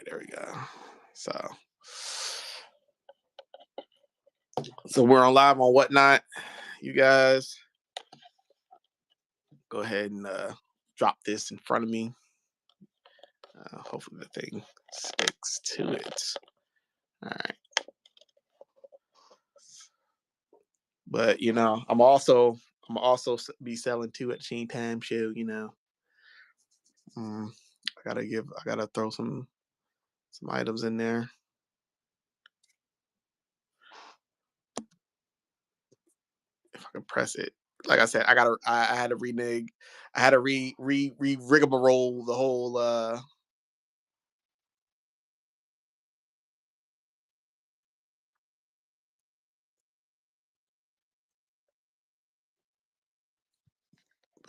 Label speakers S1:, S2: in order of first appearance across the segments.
S1: right, there we go. So we're on live on Whatnot. You guys go ahead and drop this in front of me. Hopefully the thing sticks to it. All right. But I'm also be selling too at the same time show. I gotta throw some items in there. If I can press it. Like I said, I had to renege. I had to rigmarole the whole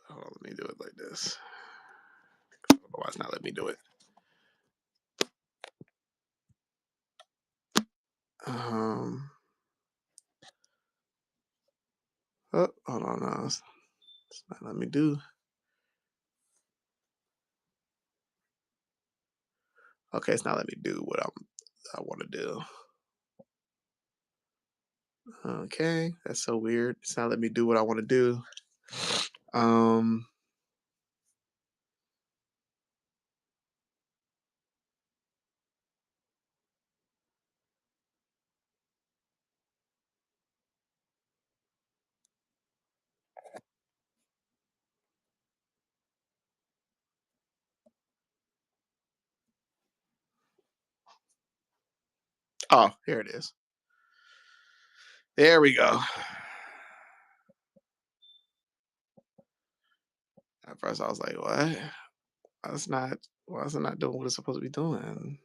S1: hold on, let me do it like this. I don't know why it's not letting me do it. Oh, hold on, no, it's not letting me do. Okay, it's not letting me do what I want to do. Okay, that's so weird. It's not letting me do what I want to do. Oh, here it is. There we go. At first, I was like, "What? That's not. Why is it not doing what it's supposed to be doing?"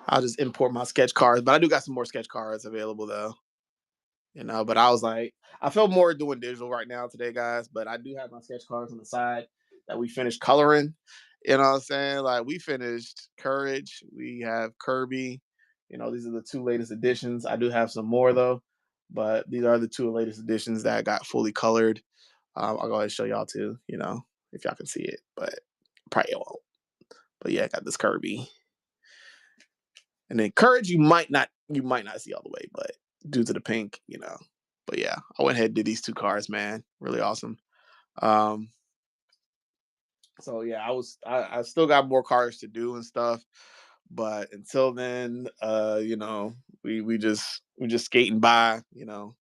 S1: I'll just import my sketch cards, but I do got some more sketch cards available though. But I was like, I feel more doing digital right now today, guys. But I do have my sketch cards on the side that we finished coloring. You know what I'm saying? Like we finished Courage, we have Kirby. These are the two latest editions. I do have some more though, but these are the two latest editions that got fully colored. I'll go ahead and show y'all too. If y'all can see it, but probably won't. But yeah, I got this Kirby, and then Courage you might not see all the way, but due to the pink. But yeah, I went ahead and did these two cards, man. Really awesome. So yeah, I still got more cards to do and stuff. But until then, we just skating by, and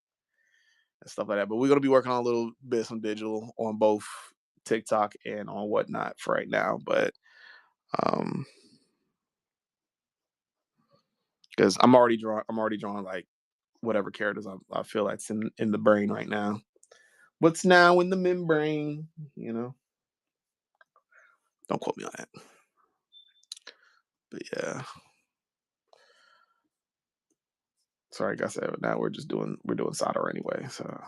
S1: stuff like that. But we're gonna be working on a little bit some digital on both TikTok and on Whatnot for right now. But because I'm already drawing like whatever characters I feel like's in the brain right now. What's now in the membrane? Don't quote me on that. But yeah. Sorry, like I said, now we're doing solder anyway. So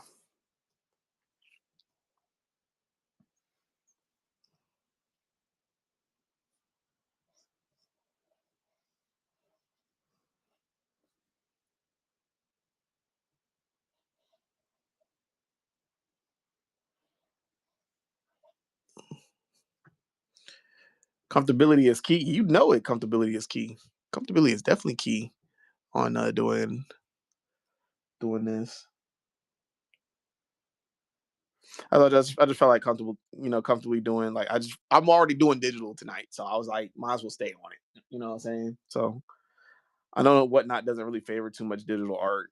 S1: comfortability is key. Comfortability is key. Comfortability is definitely key on doing this. I just felt like comfortably doing like I'm already doing digital tonight, so I was like, might as well stay on it. You know what I'm saying? So I know Whatnot doesn't really favor too much digital art,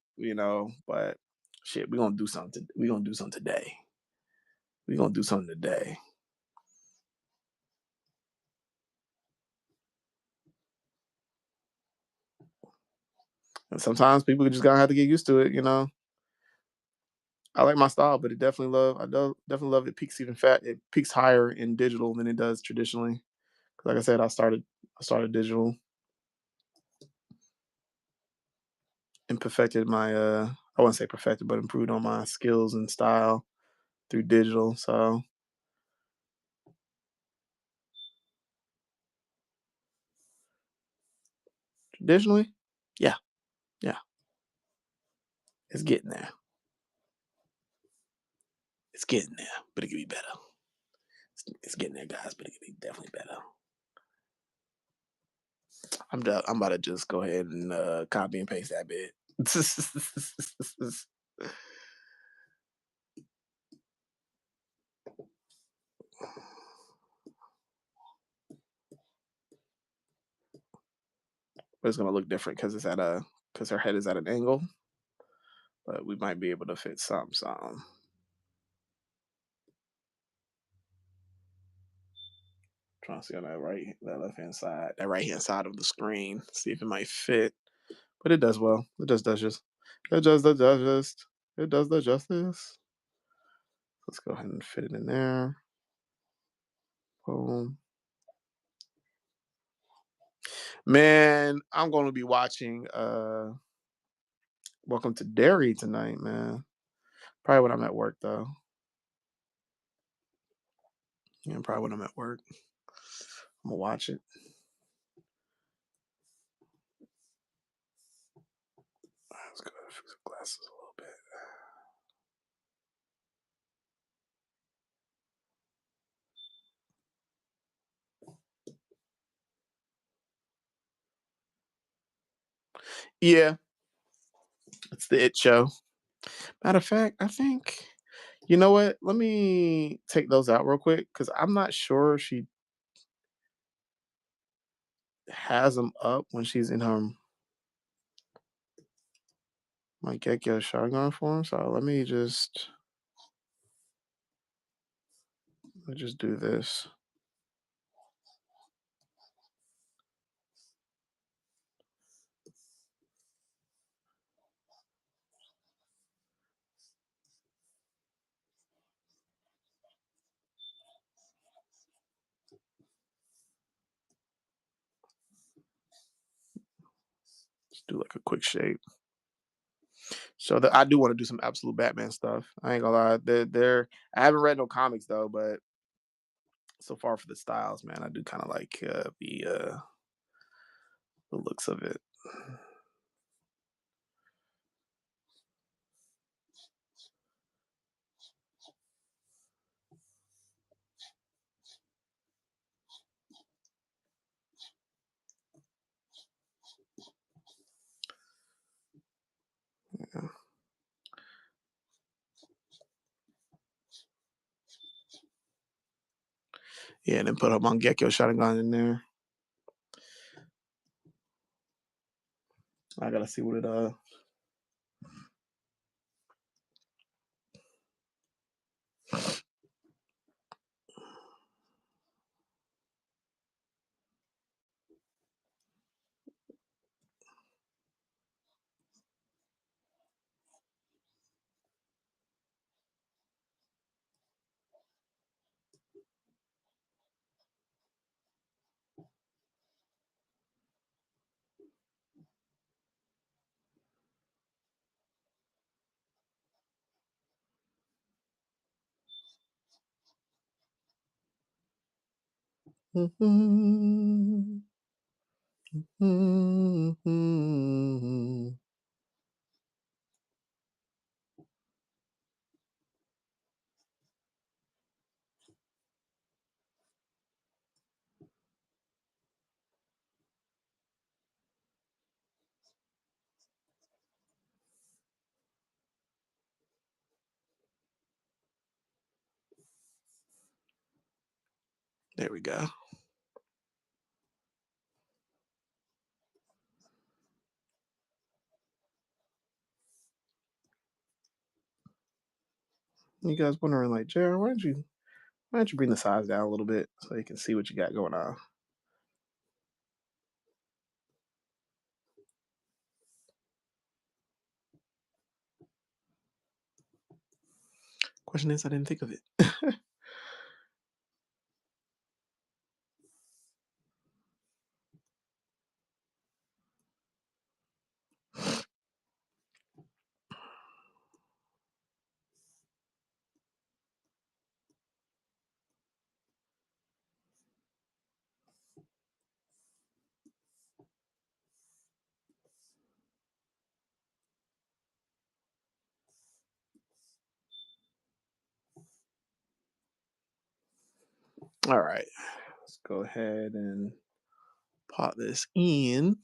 S1: but shit, we're gonna do something. We're gonna do something today. We're gonna do something today. And sometimes people just gotta have to get used to it. I like my style, but definitely love it peaks it peaks higher in digital than it does traditionally. Like I said, I started digital and perfected my I wouldn't say perfected, but improved on my skills and style through digital. So traditionally, yeah, yeah, it's getting there. It's getting there, but it could be better. It's getting there, guys, but it could be definitely better. I'm about to just go ahead and copy and paste that bit. But it's gonna look different because her head is at an angle. But we might be able to fit some. Trying to see on that left hand side, that right hand side of the screen, see if it might fit. But it does well. It just does just. It does the justice. It does the justice. Let's go ahead and fit it in there. Boom. Man, I'm gonna be watching Welcome to Derry tonight, man. Probably when I'm at work though. Yeah, probably when I'm at work. I'm gonna watch it. Let's go fix the glasses a little bit. Yeah, it's the It Show. Matter of fact, I think you know what? Let me take those out real quick because I'm not sure she has them up when she's in her my Gekko Sharingan form. So let me just do this. Just do like a quick shape. So I do want to do some absolute Batman stuff. I ain't gonna lie. I haven't read no comics though, but so far for the styles, man, I do kind of like the looks of it. Yeah, yeah and then put up on Gekko Sharingan in there. I gotta see what it. There we go. You guys wondering like, Jared, why don't you bring the size down a little bit so you can see what you got going on? Question is, I didn't think of it. All right, let's go ahead and pop this in.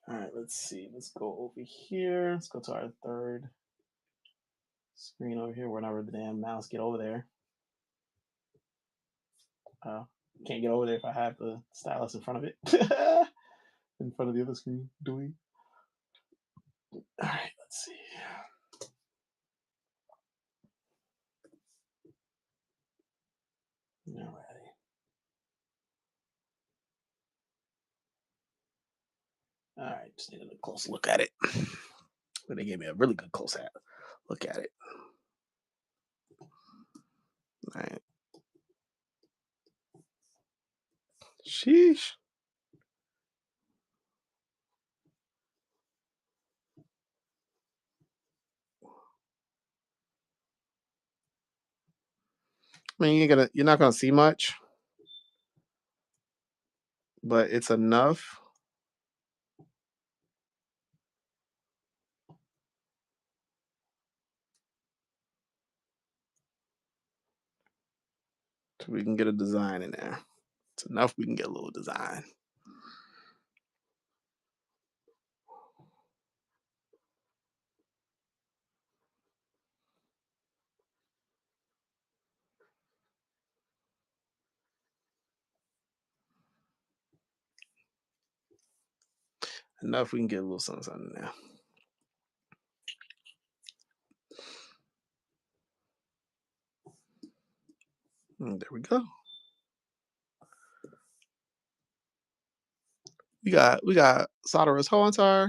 S1: All right, let's see. Let's go over here. Let's go to our third screen over here. Whenever the damn mouse get over there. Can't get over there if I have the stylus in front of it. In front of the other screen. Doing. All right, let's see. Alrighty. All right, just need a close look at it. But they gave me a really good close look at it. All right. Sheesh. I mean, you're not gonna see much, but it's enough. So we can get a design in there. It's enough we can get a little design. Enough we can get a little something in there. And there we go. We got Soldier's whole entire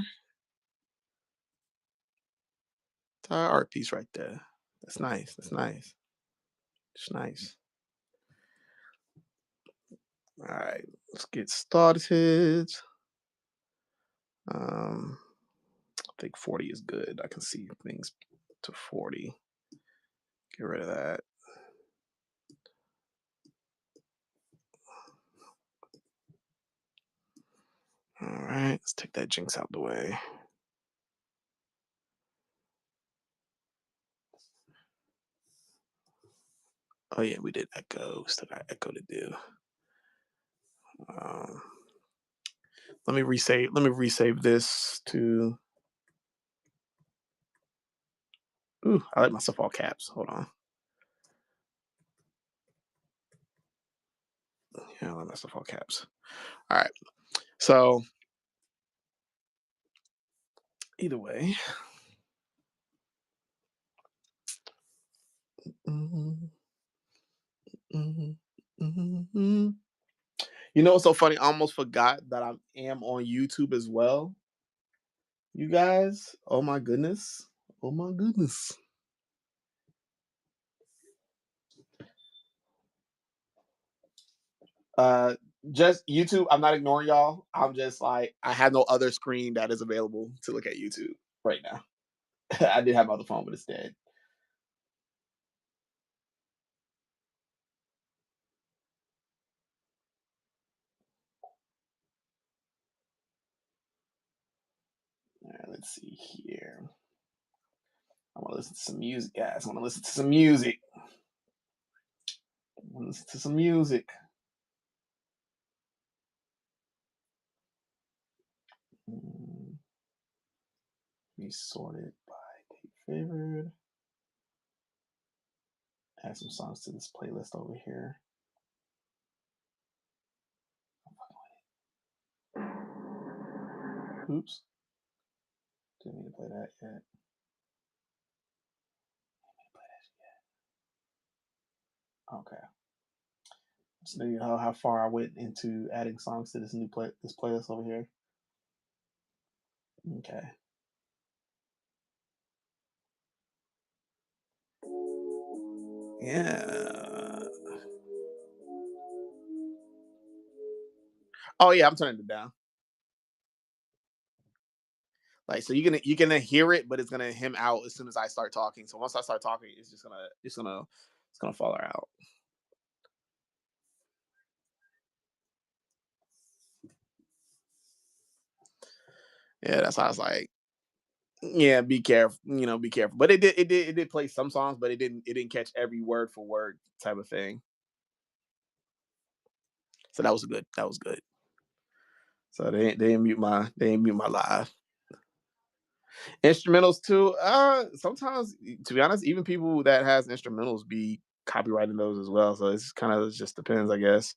S1: art piece right there. That's nice. That's nice. It's nice. All right, let's get started. I think 40 is good. I can see things to 40. Get rid of that. All right, let's take that jinx out the way. Oh yeah, we did echo. Still got echo to do. Let me resave. Let me resave this to. Ooh, I like myself all caps. Hold on. Yeah, I like myself all caps. All right. So either way. Mm-hmm, mm-hmm, mm-hmm. You know what's so funny? I almost forgot that I am on YouTube as well. You guys, oh my goodness. Oh my goodness. Uh just YouTube, I'm not ignoring y'all. I'm just like I have no other screen that is available to look at YouTube right now. I did have my other phone, but it's dead. All right, let's see here. I want to listen to some music, guys. I want to listen to some music. I want to listen to some music. Be sorted by favorite. Add some songs to this playlist over here. Oops. Didn't mean to play that yet. Okay. So you know how far I went into adding songs to this playlist over here. Okay. Yeah. Oh yeah, I'm turning it down. Like so you're gonna hear it, but it's gonna him out as soon as I start talking. So once I start talking, it's gonna fall out. Yeah, that's why I was like, yeah, be careful, be careful. But it did play some songs, but it didn't catch every word for word type of thing. So that was good. So they didn't mute my live. Instrumentals too. Sometimes to be honest, even people that has instrumentals be copywriting those as well. So it's kind of just depends, I guess.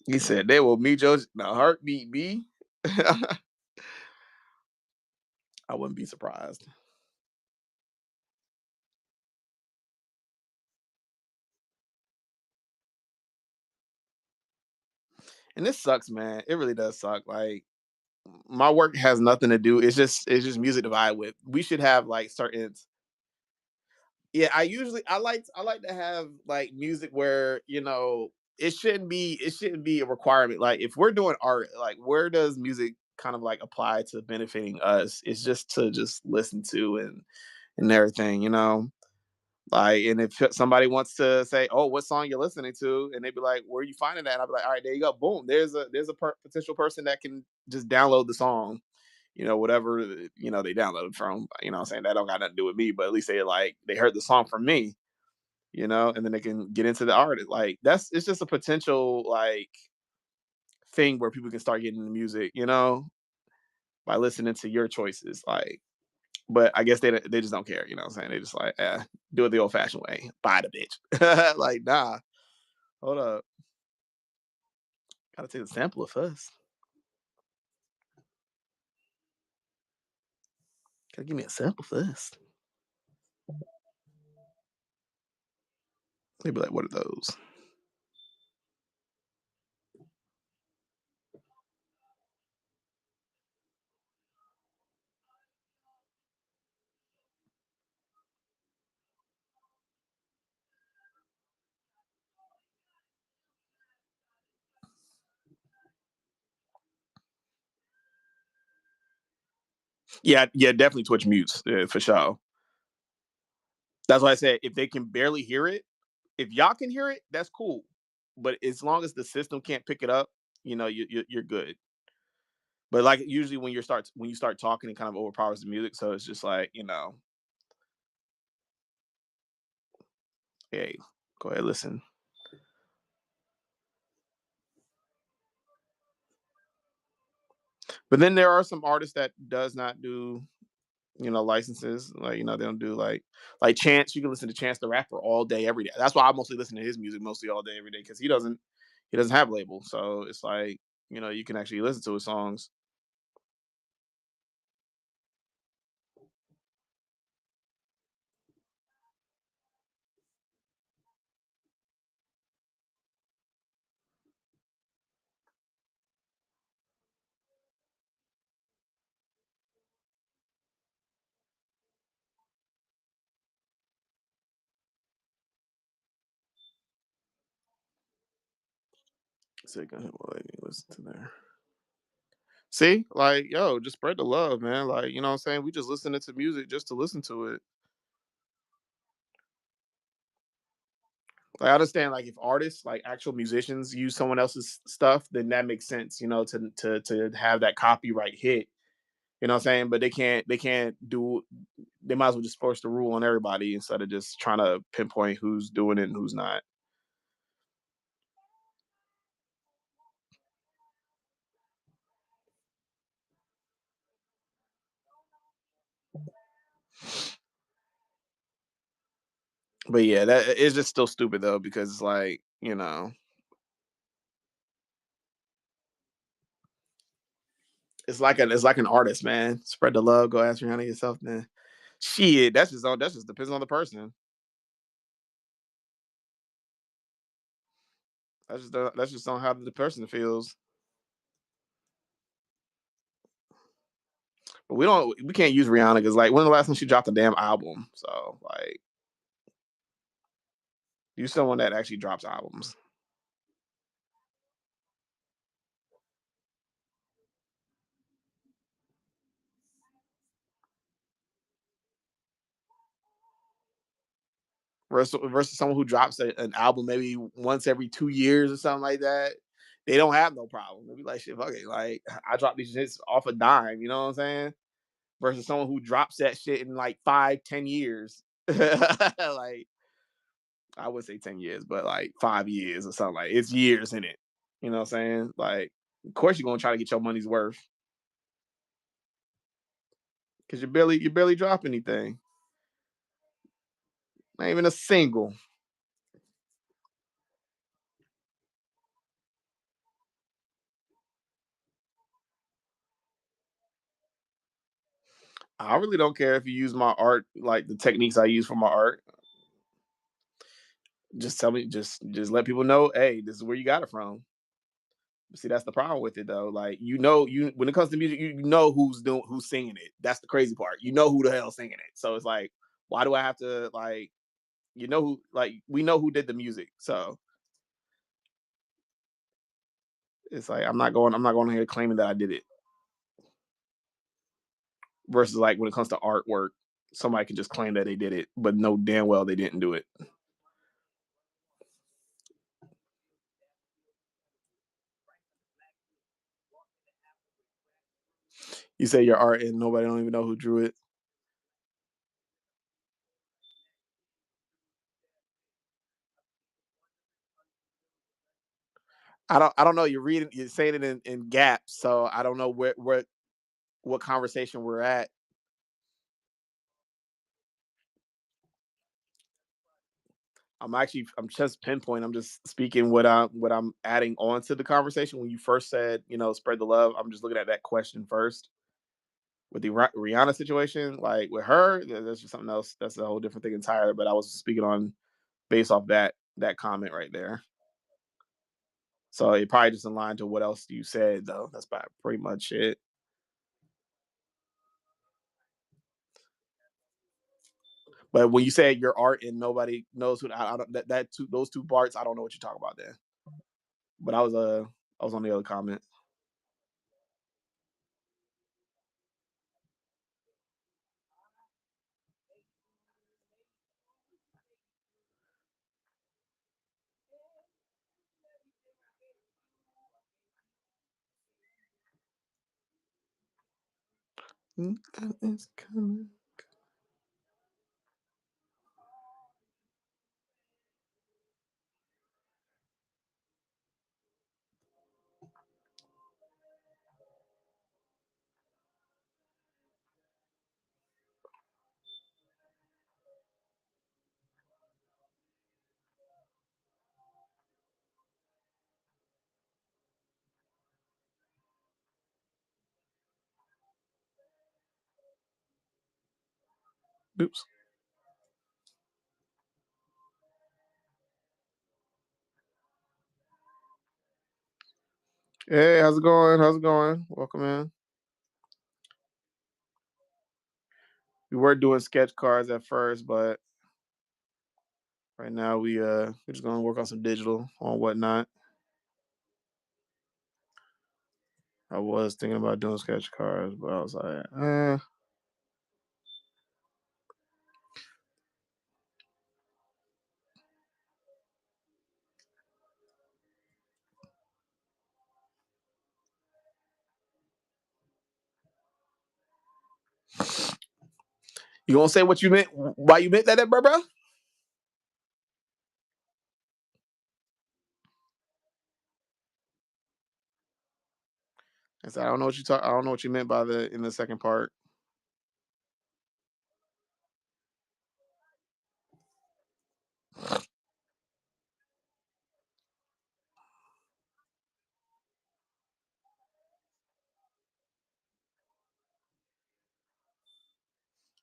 S1: He said they will meet Joe the heartbeat B. I wouldn't be surprised. And this sucks, man. It really does suck. Like my work has nothing to do. It's just music to vibe with. We should have like certain. Yeah, I like to have like music where it shouldn't be a requirement. Like if we're doing art, like where does music kind of like apply to benefiting us? It's just to just listen to and everything. Like, and if somebody wants to say, "Oh, what song you're listening to?" and they be like, "Where are you finding that?" And I'll be like, "All right, there you go. Boom. There's a potential person that can just download the song, whatever they downloaded from. What I'm saying that don't got nothing to do with me, but at least they heard the song from me, and then they can get into the artist. Like it's just a potential like thing where people can start getting into music, by listening to your choices. Like, but I guess they just don't care. What I'm saying? They just like, do it the old fashioned way. Buy the bitch. Like, nah, hold up. Gotta take a sample of first. Gotta give me a sample first. They'd be like, what are those? Yeah, yeah, definitely Twitch mutes for sure. That's why I said if they can barely hear it, if y'all can hear it, that's cool. But as long as the system can't pick it up, you're good. But like usually when you start talking, it kind of overpowers the music. So it's just like hey, go ahead, listen. But then there are some artists that does not do licenses. Like they don't do like Chance. You can listen to Chance the Rapper all day, every day. That's why I mostly listen to his music mostly all day, every day because he doesn't have a label. So it's like you can actually listen to his songs. So go ahead, well, listen to there. See, like, yo, just spread the love, man. Like, you know what I'm saying? We just listening to music just to listen to it. Like, I understand, like, if artists, like actual musicians, use someone else's stuff, then that makes sense, to have that copyright hit. You know what I'm saying? But they can't do. They might as well just force the rule on everybody instead of just trying to pinpoint who's doing it and who's not. But yeah, that is just still stupid though because it's like it's like an artist, man. Spread the love. Go ask Rihanna yourself, man. Shit, that's just depends on the person. That's just on how the person feels. But we can't use Rihanna because like when the last time she dropped a damn album? So like You someone that actually drops albums. Versus someone who drops an album maybe once every 2 years or something like that. They don't have no problem. They'll be like, shit, fuck it. Like, I drop these shits off a dime, you know what I'm saying? Versus someone who drops that shit in like 5, 10 years. Like, I would say 10 years, but like 5 years or something. Like, it's years in it. You know what I'm saying? Like, of course you're gonna try to get your money's worth. Cause you barely drop anything. Not even a single. I really don't care if you use my art, like the techniques I use for my art. Just tell me, just let people know, hey, this is where you got it from. See, that's the problem with it though. Like, you when it comes to music, you know who's singing it. That's the crazy part. You know who the hell's singing it. So it's like, why do I have to like, who, like, we know who did the music. So it's like I'm not going here claiming that I did it. Versus like when it comes to artwork, somebody can just claim that they did it, but know damn well they didn't do it. You say your art and nobody don't even know who drew it. I don't know. You're saying it in gaps, so I don't know what conversation we're at. I'm just pinpoint. I'm just speaking what I'm adding on to the conversation. When you first said, spread the love, I'm just looking at that question first. With the Rihanna situation, like with her, that's just something else. That's a whole different thing entirely. But I was speaking on based off that comment right there. So it probably just in line to what else you said though. That's about pretty much it. But when you say your art and nobody knows who, I don't those two parts, I don't know what you're talking about there. But I was on the other comment. It's coming. Oops. Hey, how's it going? How's it going? Welcome in. We were doing sketch cards at first, but right now we're just gonna work on some digital on whatnot. I was thinking about doing sketch cards, but I was like, you gonna say what you meant? Why you meant that, bro? I said, I don't know what you talk. I don't know what you meant by the in the second part.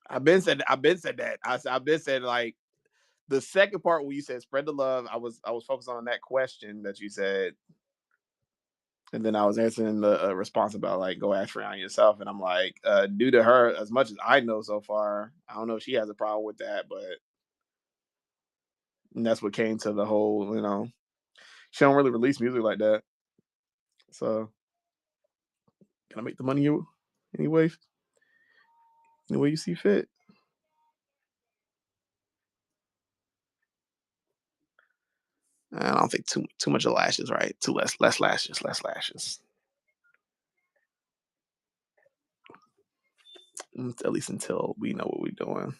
S1: I've been said that. I've been said like the second part where you said spread the love. I was focused on that question that you said, and then I was answering the response about like go ask Rihanna yourself, and I'm like, due to her, as much as I know so far, I don't know if she has a problem with that, but and that's what came to the whole. She don't really release music like that, so gotta make the money you anyway, any way you see fit. I don't think too much of lashes, right? Too less lashes, less lashes. At least until we know what we're doing.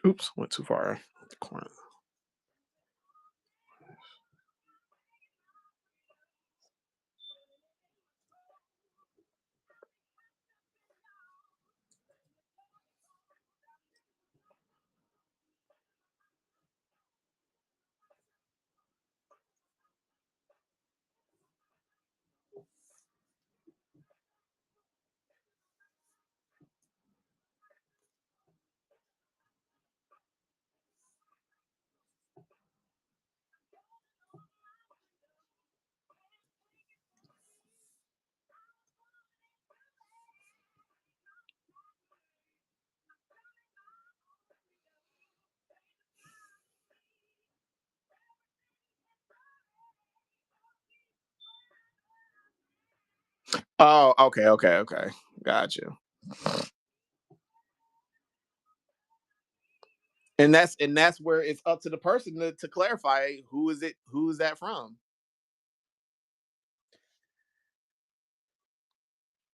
S1: Oops, went too far. Corner. Oh, okay, okay, okay. Gotcha. And that's where it's up to the person to clarify who is that from.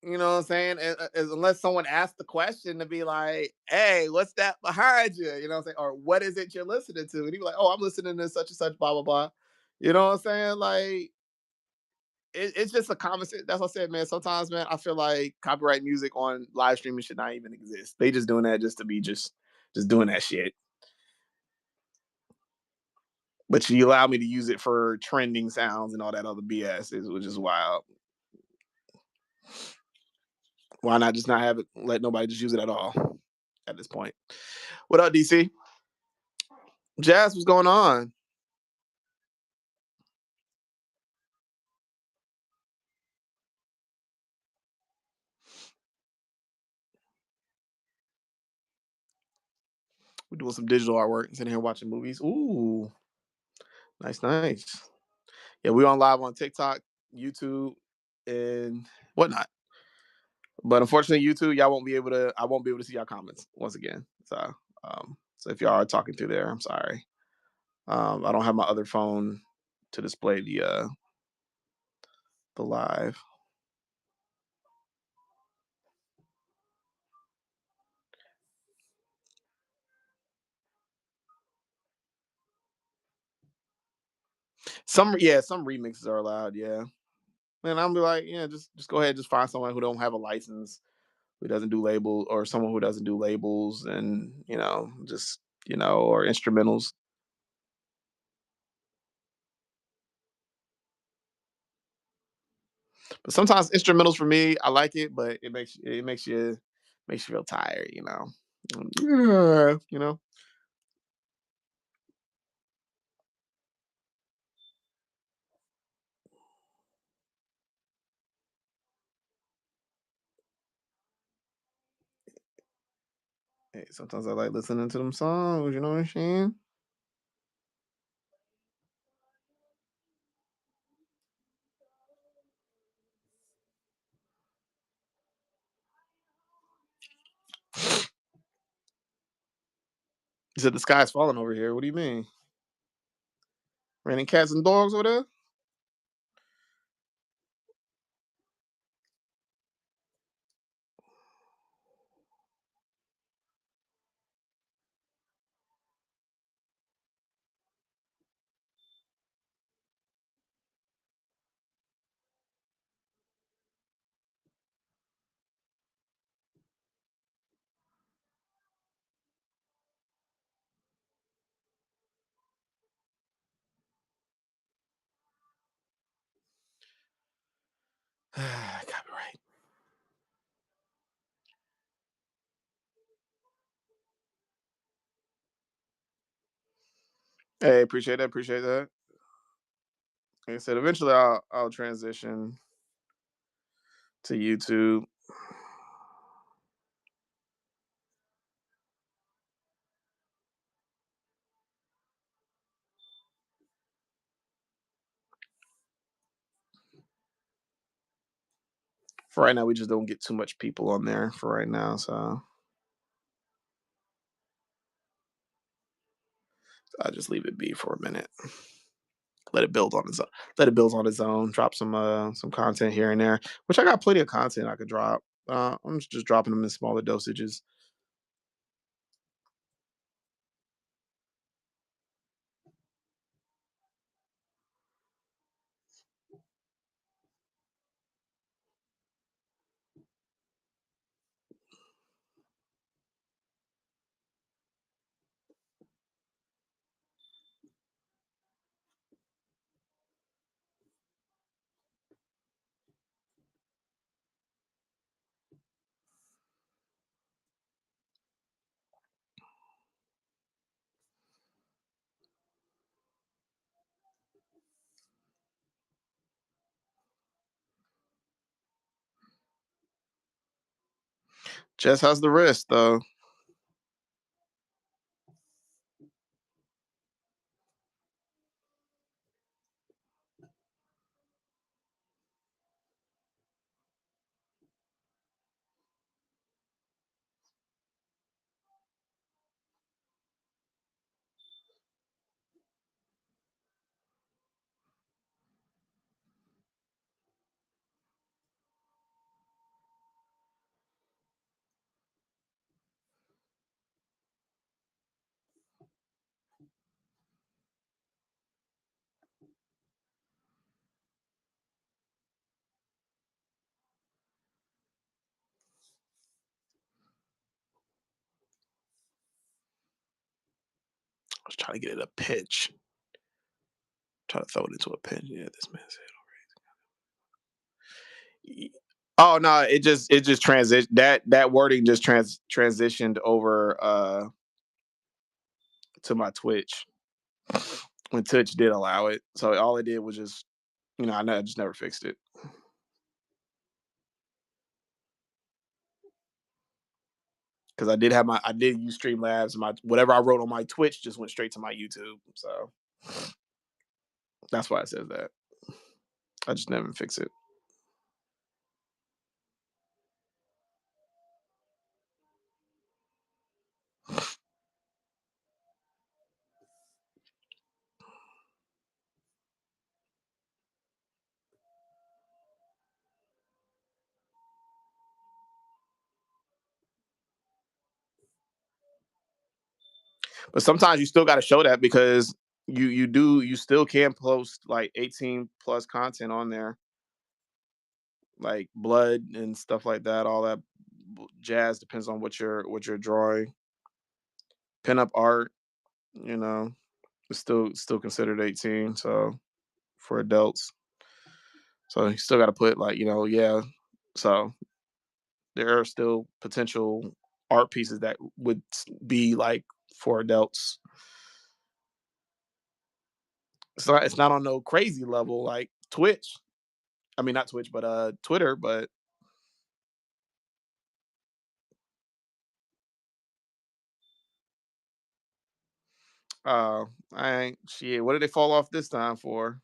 S1: You know what I'm saying? Unless someone asks the question to be like, "Hey, what's that behind you?" You know what I'm saying? Or what is it you're listening to? And he be like, "Oh, I'm listening to such and such, blah blah blah." You know what I'm saying? Like it's just a conversation. That's what I said, man. Sometimes, man, I feel like copyright music on live streaming should not even exist. They just doing that just to be just doing that shit. But you allow me to use it for trending sounds and all that other BS, which is wild. Why not just not have it? Let nobody just use it at all at this point. What up, DC? Jazz, what's going on? We're doing some digital artwork, sitting here watching movies. Ooh, nice, nice. Yeah, we on live on TikTok, YouTube, and whatnot. But unfortunately, YouTube, y'all won't be able to. I won't be able to see y'all comments once again. So if y'all are talking through there, I'm sorry. I don't have my other phone to display the live. Some remixes are allowed. Yeah, and I'm be like, yeah, just go ahead, just find someone who don't have a license, who doesn't do label, or someone who doesn't do labels, and just or instrumentals. But sometimes instrumentals for me, I like it, but it makes you feel tired. Yeah, Hey, sometimes I like listening to them songs. You know what I'm saying? You said the sky's falling over here. What do you mean? Raining cats and dogs over there? Copyright. Hey, appreciate that. Appreciate that. Like I said, eventually I'll transition to YouTube. For right now, we just don't get too much people on there for right now, so I'll just leave it be for a minute. Let it build on its own. Let it build on its own. Drop some content here and there, which I got plenty of content I could drop. I'm just dropping them in smaller dosages. Just has the wrist though. I was trying to get it a pitch. Try to throw it into a pinch. Yeah, this man said. Oh no, it just transition that wording just transitioned over to my Twitch when Twitch did allow it. So all it did was just I just never fixed it because I did use Streamlabs. My whatever I wrote on my Twitch just went straight to my YouTube. So that's why it says that. I just never fix it. But sometimes you still got to show that because you still can post like 18 plus content on there, like blood and stuff like that. All that jazz depends on what you're drawing. Pinup art, you know, is still considered 18. So for adults, so you still got to put like yeah. So there are still potential art pieces that would be like for adults. It's not on no crazy level like Twitch. I mean, not Twitch, but Twitter. But uh, I ain't shit. What did they fall off this time for?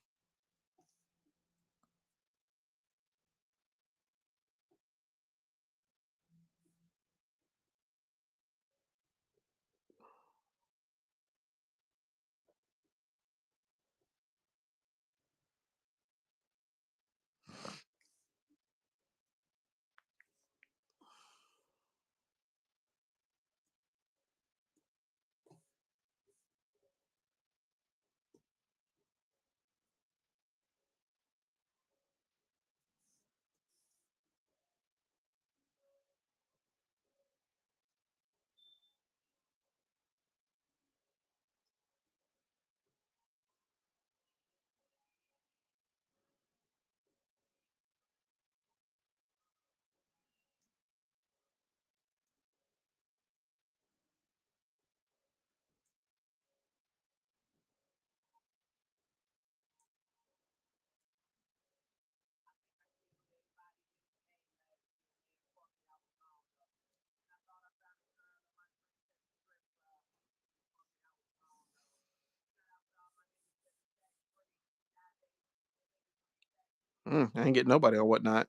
S1: I ain't getting nobody on Whatnot.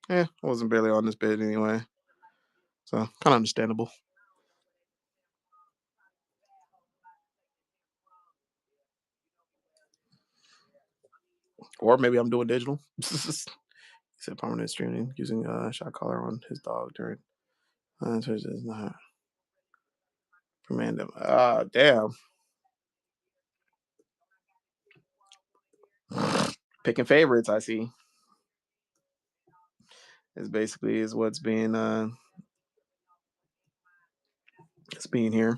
S1: Yeah, I wasn't barely on this bid anyway, so kind of understandable. Or maybe I'm doing digital. He said permanent streaming using shot collar on his dog during Twitch is not command him. Damn. Picking favorites, I see. Is basically is what's being it's being here.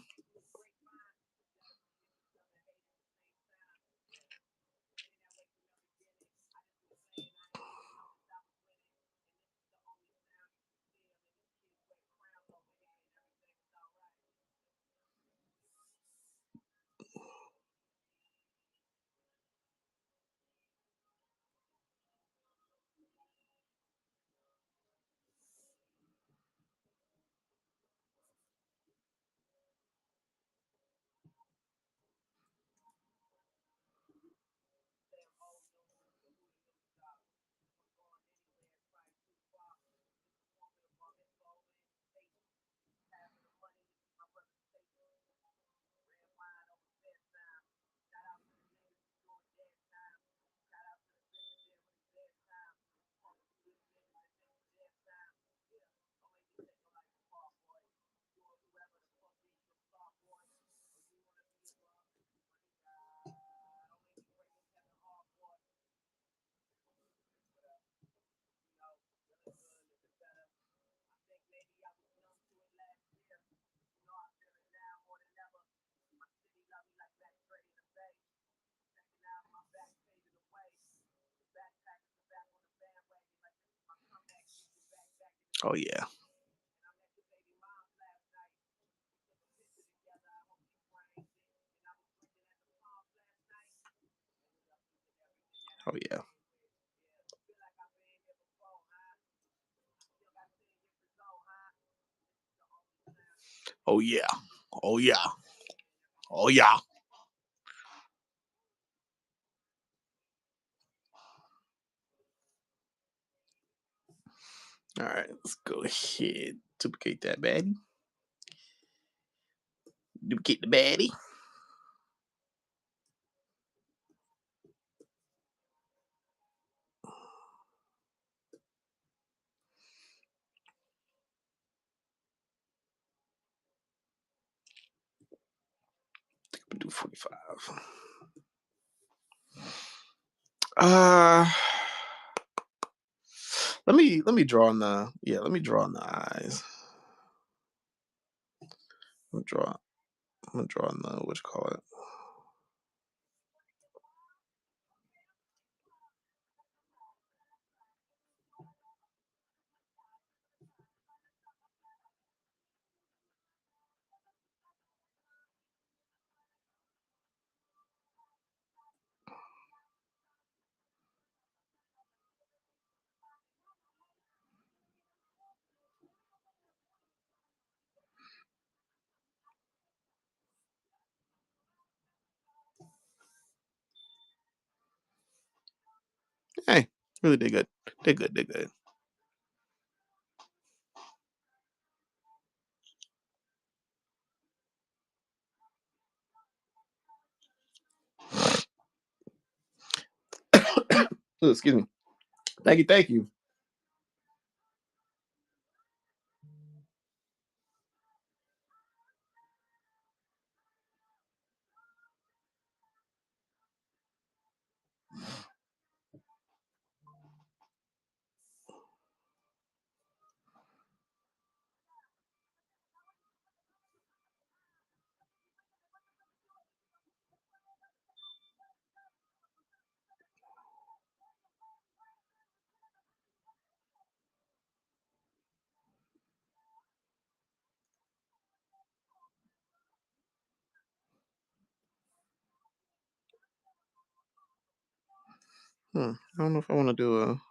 S1: Oh yeah. Oh yeah. Oh yeah. Oh yeah. Oh yeah. All right, let's go ahead. Duplicate that baddie. Duplicate the baddie. Do 45. Uh let me draw on the let me draw on the eyes. I'm gonna draw I'm gonna draw on the what you call it. Hey, really did good. Did good, did good. Oh, excuse me. Thank you, thank you. I don't know if I want to do a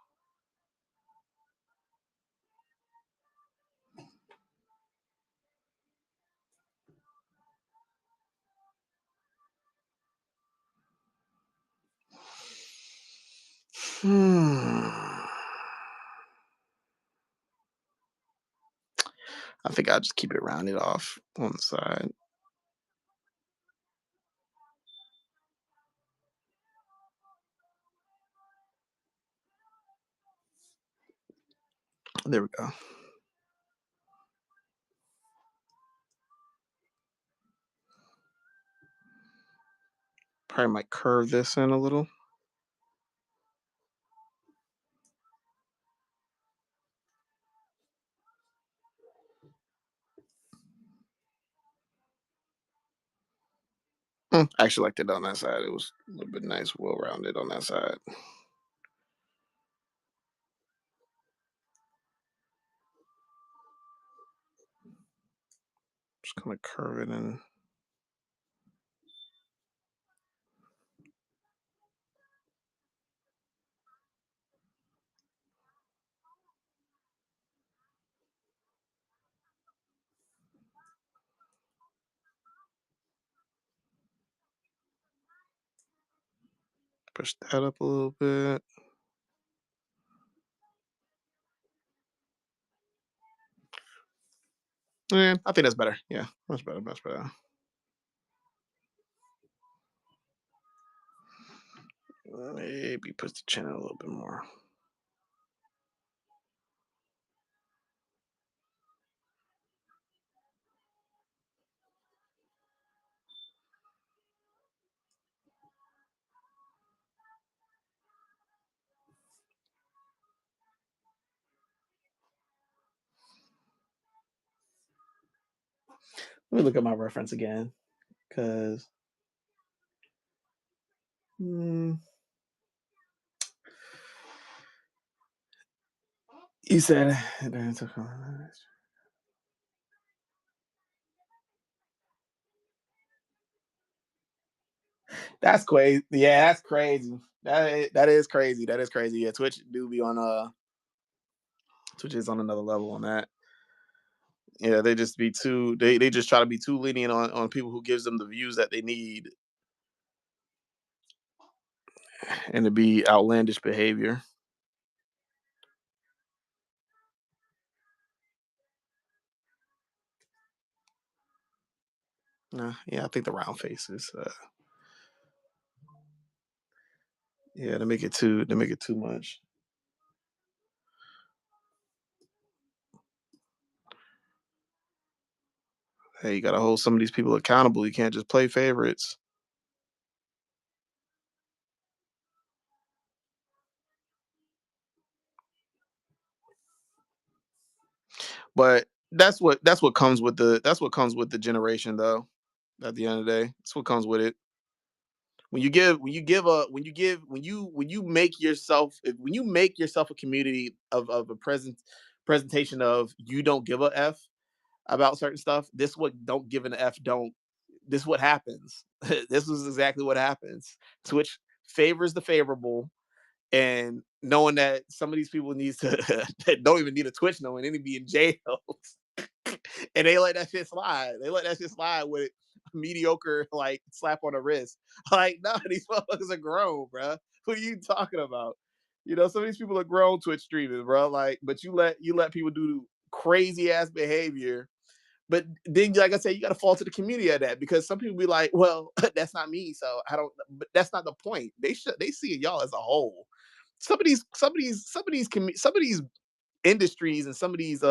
S1: I think I'll just keep it rounded off on the side. There we go. Probably might curve this in a little. I actually liked it on that side. It was a little bit nice, well rounded on that side. Just kind of curve it and push that up a little bit. Yeah, I think that's better. Yeah, much better, much better. Maybe push the chin in a little bit more. Let me look at my reference again, because you said that's crazy. Yeah, that's crazy. That is crazy. That is crazy. Yeah, Twitch do be on Twitch is on another level on that. Yeah, they just be too they just try to be too lenient on people who gives them the views that they need, and to be outlandish behavior. Yeah, I think the round face is yeah, to make it too much. Hey, you gotta hold some of these people accountable. You can't just play favorites. But that's what comes with the generation though. At the end of the day, that's what comes with it. When you make yourself when you make yourself a community of a presentation of you don't give a f about certain stuff. This what don't give an f don't. This what happens. This is exactly what happens. Twitch favors the favorable, and knowing that some of these people needs to that don't even need a Twitch knowing they need to be in jail. And they let that shit slide. They let that shit slide with a mediocre like slap on the wrist. Like, no, these motherfuckers are grown, bro. Who are you talking about? You know, some of these people are grown Twitch streamers, bro. Like, but you let people do crazy ass behavior. But then, like I said, you got to fall to the community of that, because some people be like, "Well, that's not me, so I don't." But that's not the point. They see y'all as a whole. Some of these industries and some of these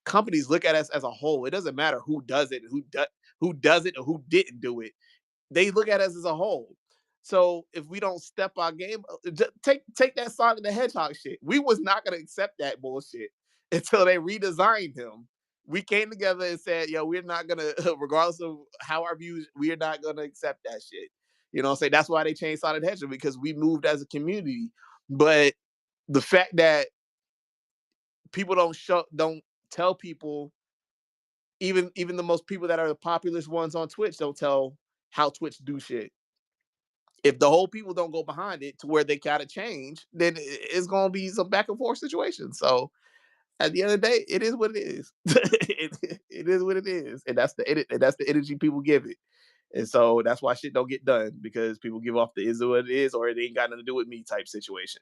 S1: companies look at us as a whole. It doesn't matter who does it, who does it, or who didn't do it. They look at us as a whole. So if we don't step our game, take that Sonic the Hedgehog shit. We was not gonna accept that bullshit until they redesigned him. We came together and said, "Yo, we're not gonna, regardless of how our views, we're not gonna accept that shit." You know what I'm saying? That's why they changed Sonic the Hedgehog, because we moved as a community. But the fact that people don't tell people, even the most people that are the populist ones on Twitch don't tell how Twitch do shit. If the whole people don't go behind it to where they gotta change, then it's gonna be some back and forth situation. So at the end of the day, it is what it is. It is what it is, and that's the energy people give it. And so that's why shit don't get done, because people give off the is what it is, or it ain't got nothing to do with me type situation.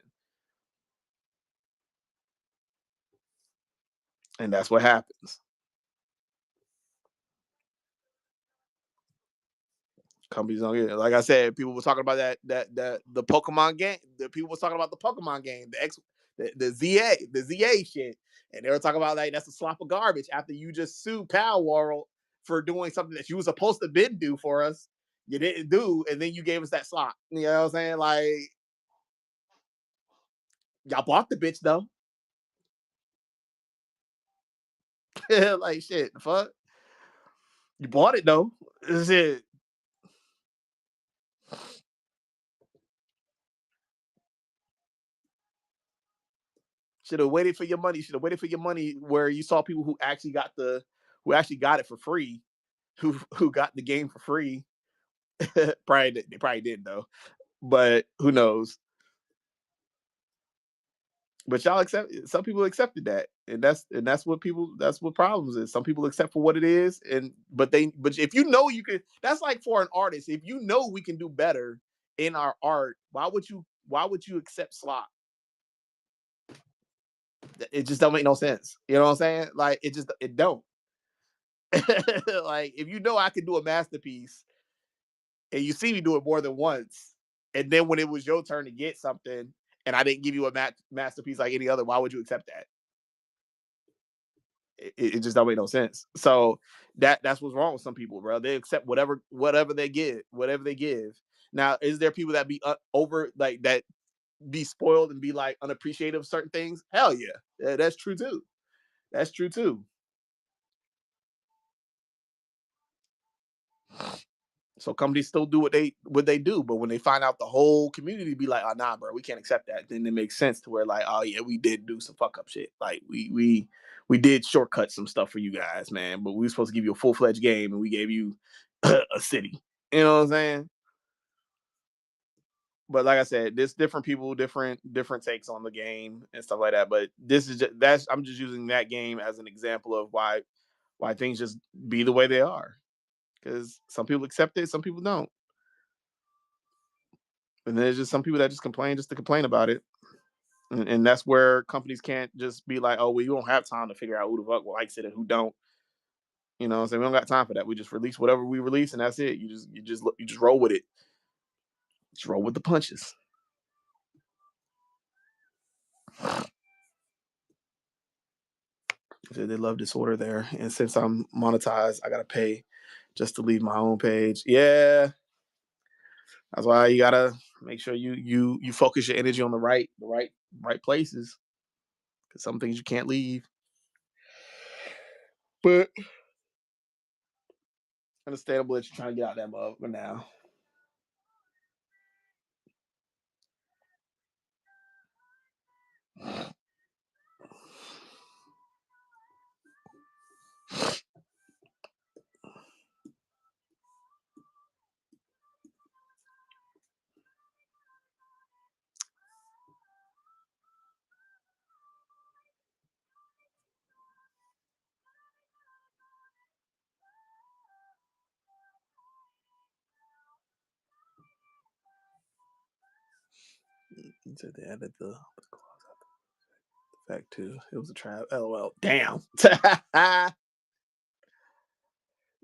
S1: And that's what happens. Companies don't get it. Like I said, people were talking about that the Pokemon game. The people was talking about the Pokemon game, the ZA shit, and they were talking about like that's a slop of garbage. After you just sued Pal World for doing something that you was supposed to been do for us, you didn't do, and then you gave us that slop. You know what I'm saying? Like y'all bought the bitch though. Like shit, the fuck. You bought it though. Shit. Should have waited for your money. Should have waited for your money where you saw people who actually got it for free, who got the game for free. Probably they probably did though, but who knows? But y'all accept some people accepted that, and that's what problems is. Some people accept for what it is, and but if you know you can, that's like for an artist. If you know we can do better in our art, why would you accept slop? It just don't make no sense. You know what I'm saying? Like it don't. Like if you know I can do a masterpiece and you see me do it more than once, and then when it was your turn to get something and I didn't give you a masterpiece like any other, why would you accept that? It just don't make no sense. So that's what's wrong with some people, bro. They accept whatever they give, whatever they give. Now, is there people that be over like that be spoiled and be like unappreciative of certain things? Hell yeah, that's true too. That's true too. So companies still do what they do, but when they find out the whole community be like, oh nah, bro, we can't accept that. Then it makes sense to where like, oh yeah, we did do some fuck up shit. Like we did shortcut some stuff for you guys, man. But we were supposed to give you a full fledged game, and we gave you a city. You know what I'm saying? But like I said, there's different people, different takes on the game and stuff like that. But this is that's I'm just using that game as an example of why things just be the way they are. Because some people accept it, some people don't. And there's just some people that just complain just to complain about it. And that's where companies can't just be like, oh, well, you don't have time to figure out who the fuck likes it and who don't. You know what I'm saying? We don't got time for that. We just release whatever we release and that's it. You just roll with it. Just roll with the punches. They love disorder there. And since I'm monetized, I gotta pay just to leave my own page. Yeah. That's why you gotta make sure you focus your energy on the right places. Cause some things you can't leave. But understandable that you're trying to get out that mug for now. He said they added the fact too. It was a trap. LOL. Damn.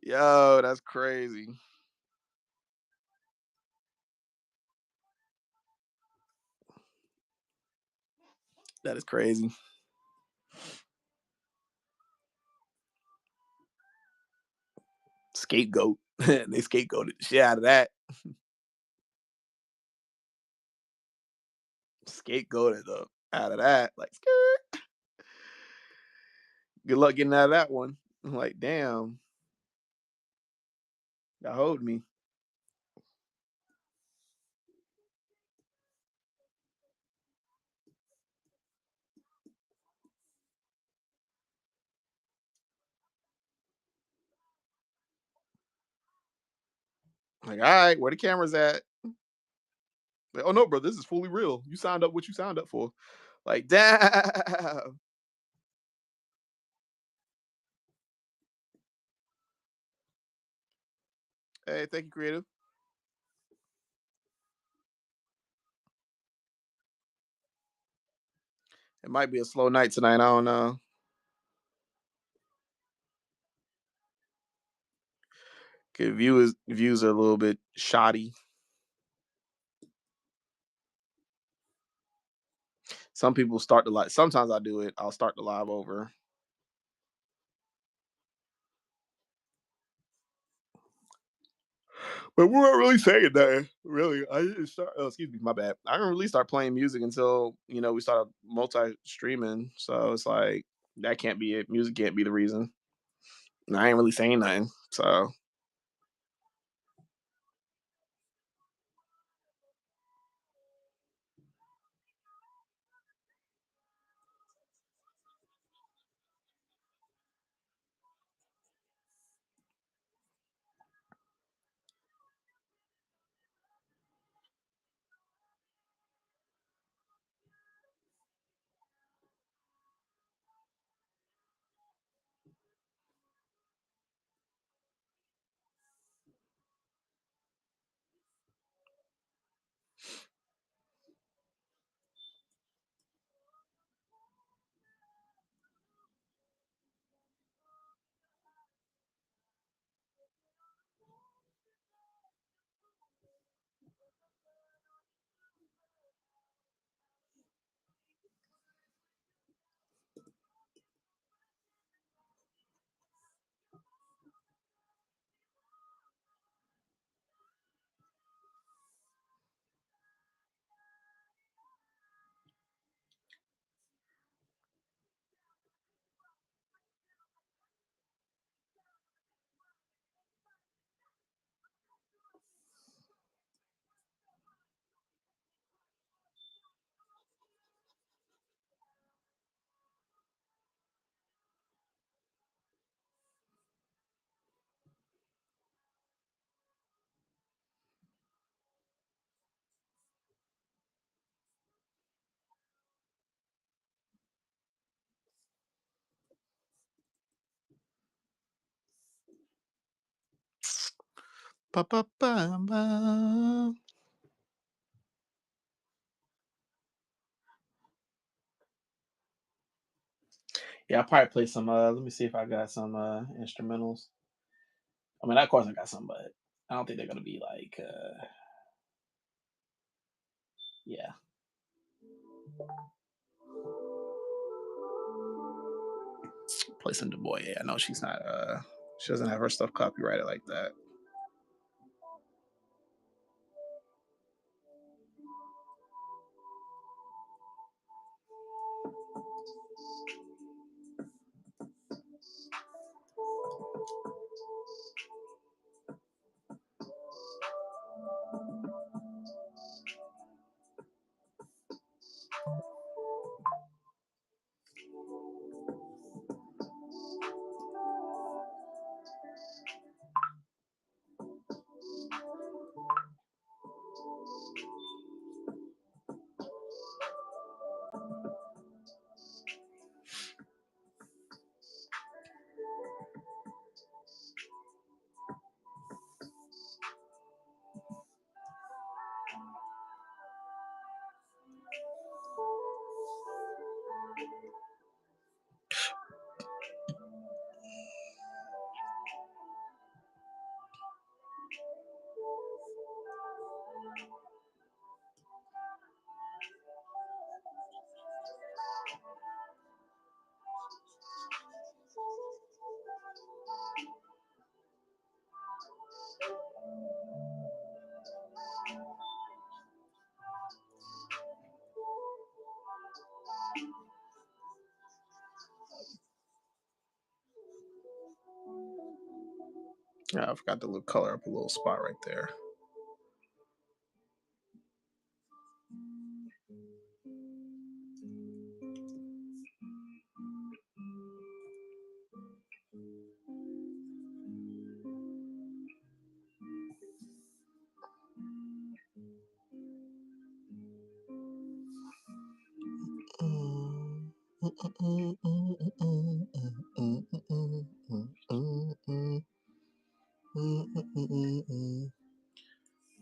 S1: Yo, that's crazy. That is crazy. Scapegoat. They scapegoated the shit out of that. Scapegoated the out of that. Like, skirt. Good luck getting out of that one. I'm like, damn, that hold me. Like, all right, where the cameras at? Like, oh no, bro, this is fully real. You signed up what you signed up for. Like, damn. Hey, thank you, creative. It might be a slow night tonight. I don't know. Views are a little bit shoddy. Some people start the live. Sometimes I do it. I'll start the live over. But we weren't really saying that. Really, I didn't start. Oh, excuse me, my bad. I didn't really start playing music until we started multi streaming. So it's like that can't be it. Music can't be the reason. And I ain't really saying nothing. So ba, ba, ba, ba. Yeah, I'll probably play some. Let me see if I got some instrumentals. I mean, of course I got some, but I don't think they're gonna be like. Yeah, play some Du Bois. Yeah, I know she's not. She doesn't have her stuff copyrighted like that. Yeah, I forgot to look color up a little spot right there.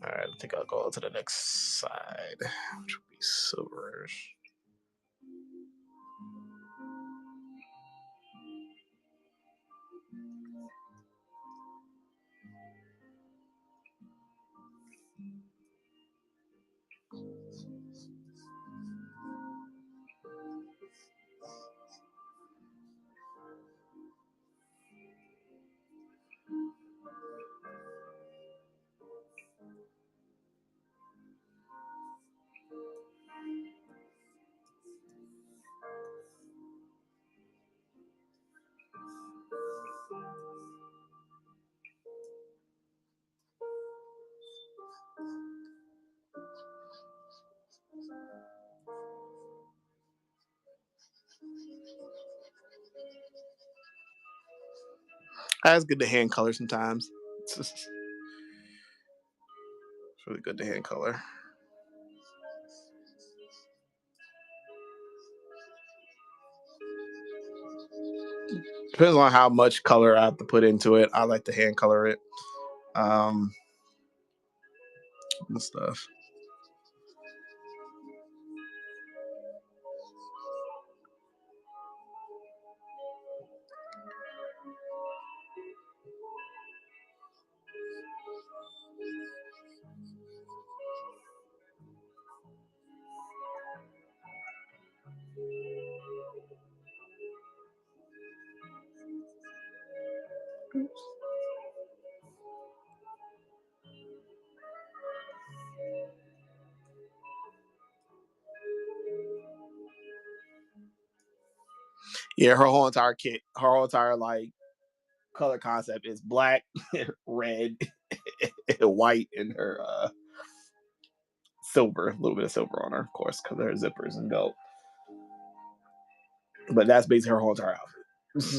S1: All right, I think I'll go to the next side, which will be silvers. That's good to hand color sometimes. It's really good to hand color. Depends on how much color I have to put into it. I like to hand color it. Um, and stuff. Yeah, her whole entire kit, her whole entire like color concept is black, red, white, and her silver, a little bit of silver on her, of course, because her zippers and belt. But that's basically her whole entire outfit.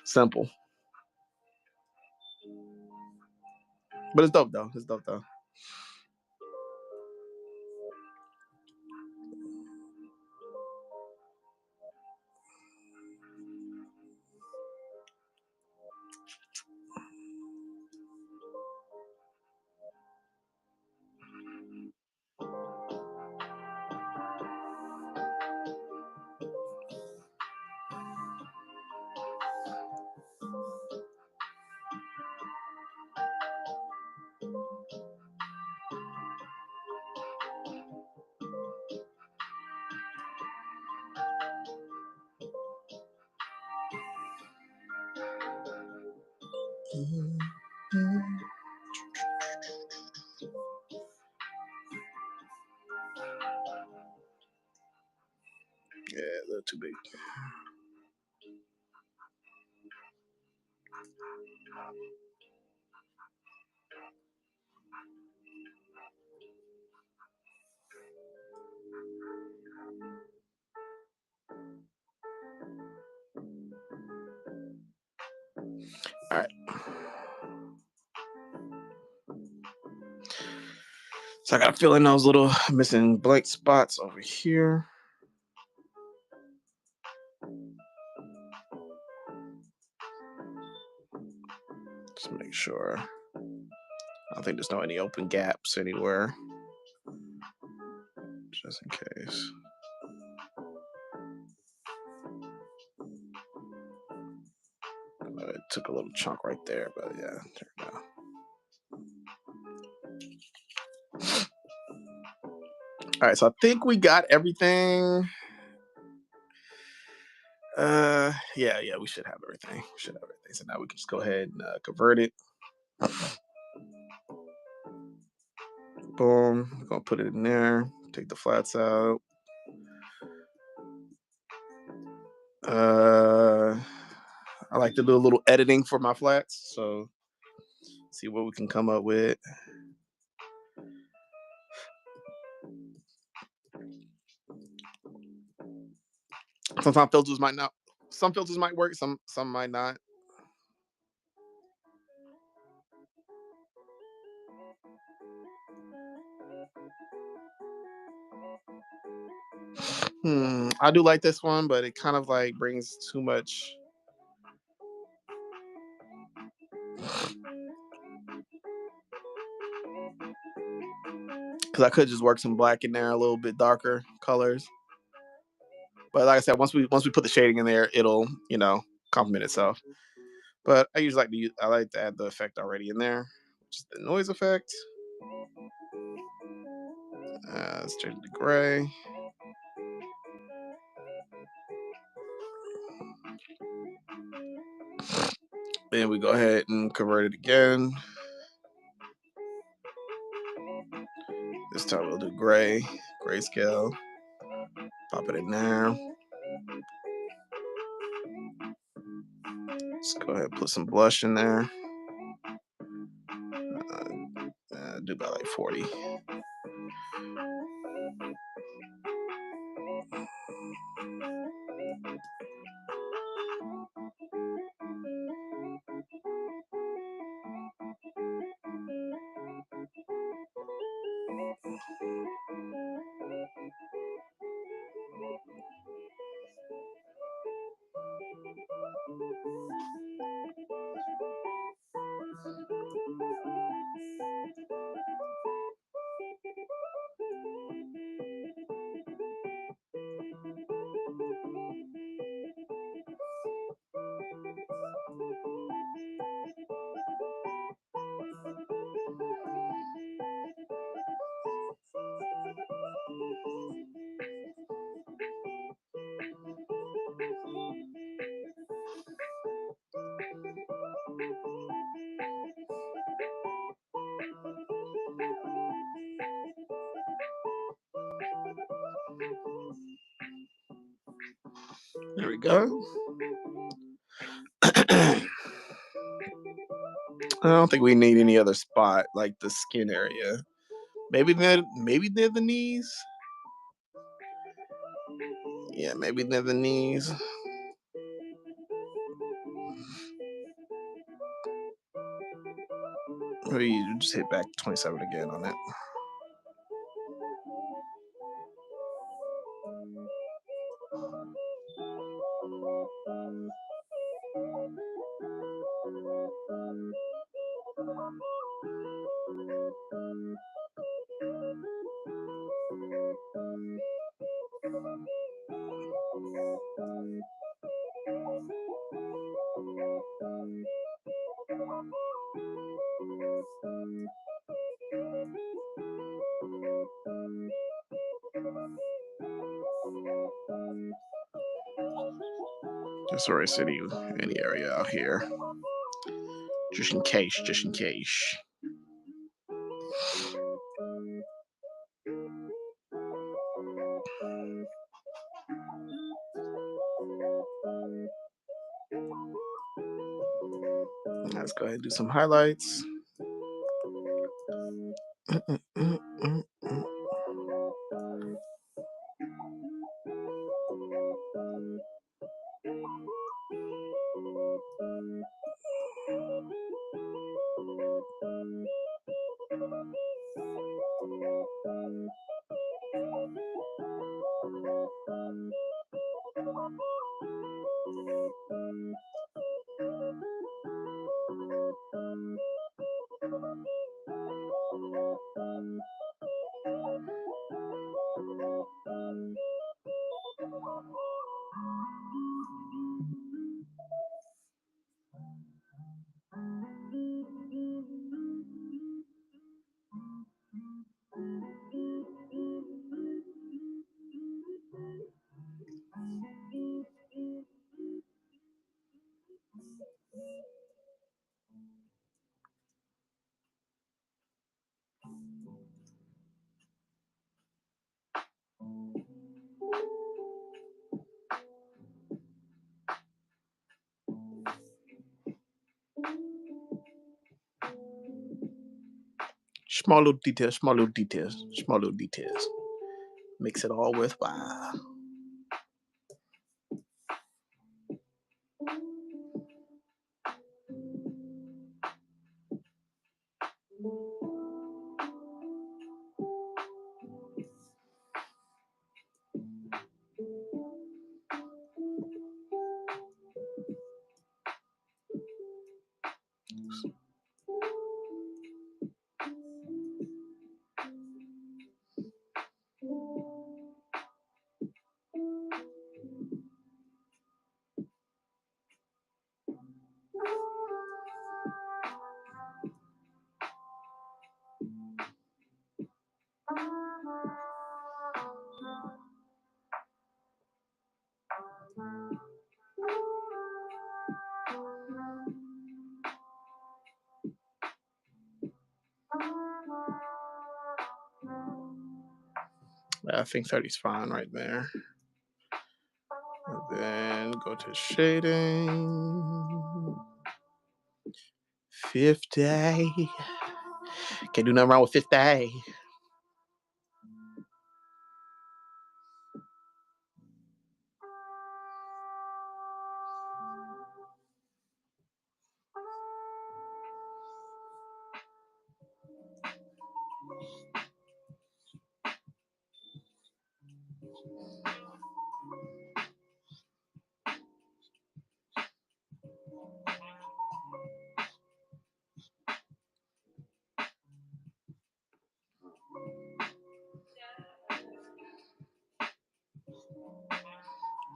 S1: Simple, but it's dope though. It's dope though. Yeah, a little too big. All right. So I got to fill in those little missing blank spots over here. Just make sure. I don't think there's no any open gaps anywhere. Just in case. It took a little chunk right there, but yeah, there we go. All right, so I think we got everything. Yeah, we should have everything. We should have everything. So now we can just go ahead and convert it. Boom. We're gonna put it in there. Take the flats out. I like to do a little editing for my flats, so see what we can come up with. Sometimes filters might not. Some filters might work. Some might not. I do like this one, but it kind of like brings too much. Because I could just work some black in there, a little bit darker colors. But like I said, once we put the shading in there, it'll complement itself. But I usually I like to add the effect already in there, which is the noise effect. Let's change it to gray. Then we go ahead and convert it again. This time we'll do grayscale. Pop it in there. Let's go ahead and put some blush in there. Do about like 40. There we go. I don't think we need any other spot like the skin area. Maybe near the knees. Yeah, maybe near the knees. Maybe you just hit back 27 again on it. Just erase any area out here. Just in case, just in case. Let's go ahead and do some highlights. Small little details, small little details, small little details. Makes it all worthwhile. I think 30 is fine right there. And then go to shading. 50. Can't do nothing wrong with 50.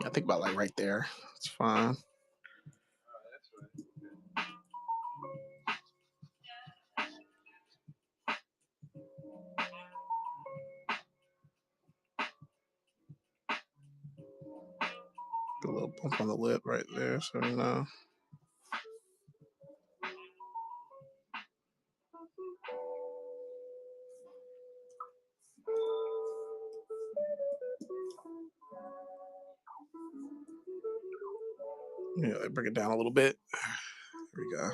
S1: I think about like right there. It's fine. A little bump on the lip right there, so you know. Yeah, bring it down a little bit. There we go.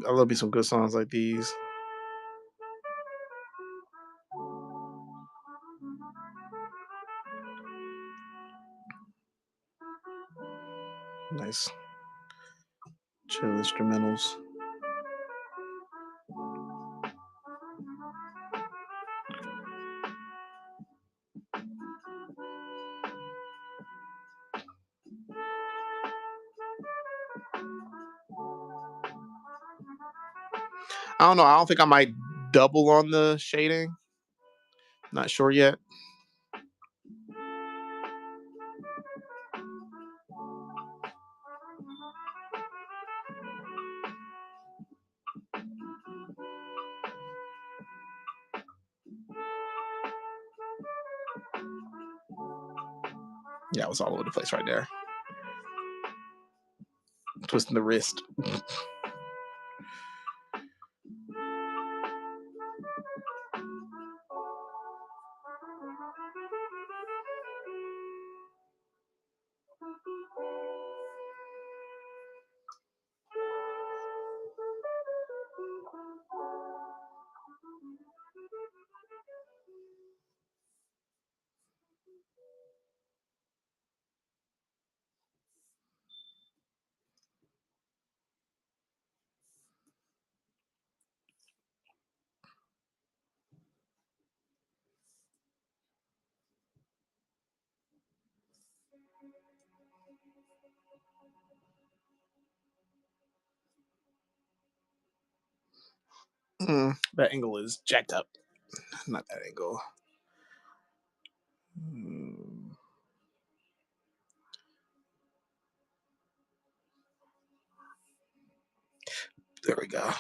S1: I love me some good songs like these. Nice, chill instrumentals. I don't know. I don't think I might double on the shading. Not sure yet. Yeah, it was all over the place right there. Twisting the wrist. That angle is jacked up. Not that angle. There we go.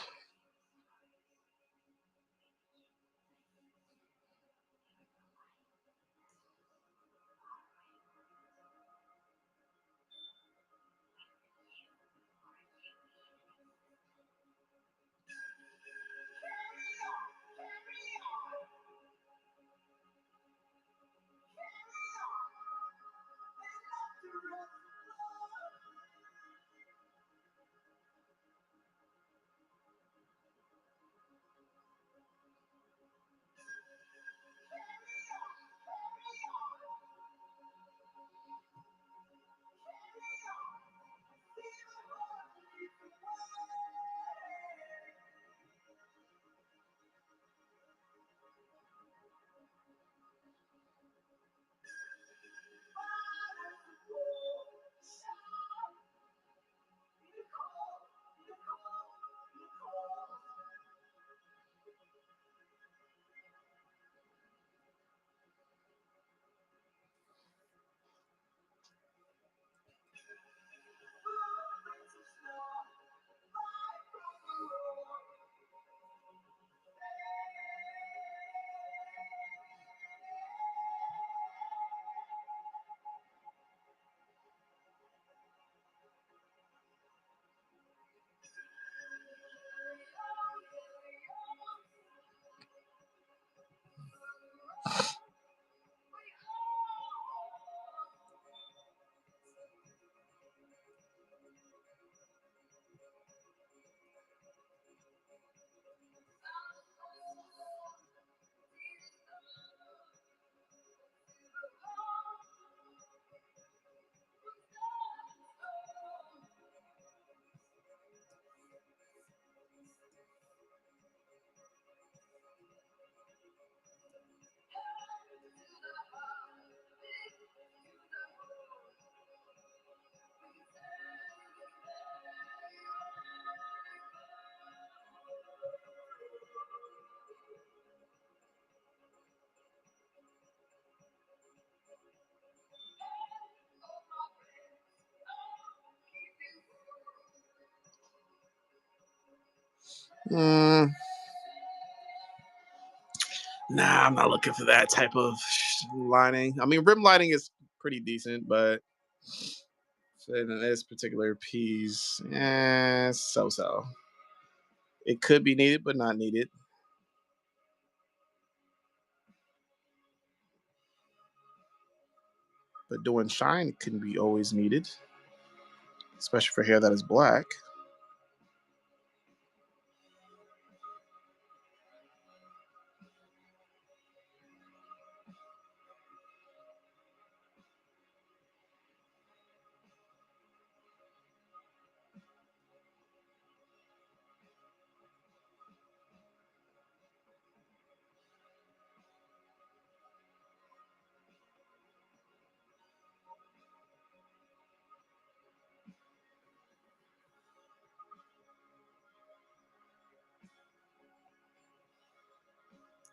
S1: Mm, nah, I'm not looking for that type of lining. I mean, rim lining is pretty decent, but in this particular piece, so. It could be needed, but not needed. But doing shine can be always needed, especially for hair that is black.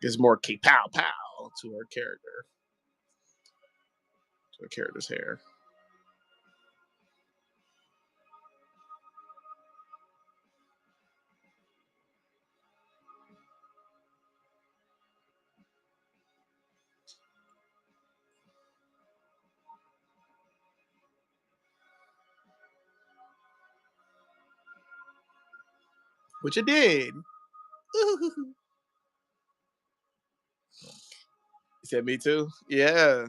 S1: Gives more pow pow to her character, to her character's hair. Which it did. You said me too? Yeah.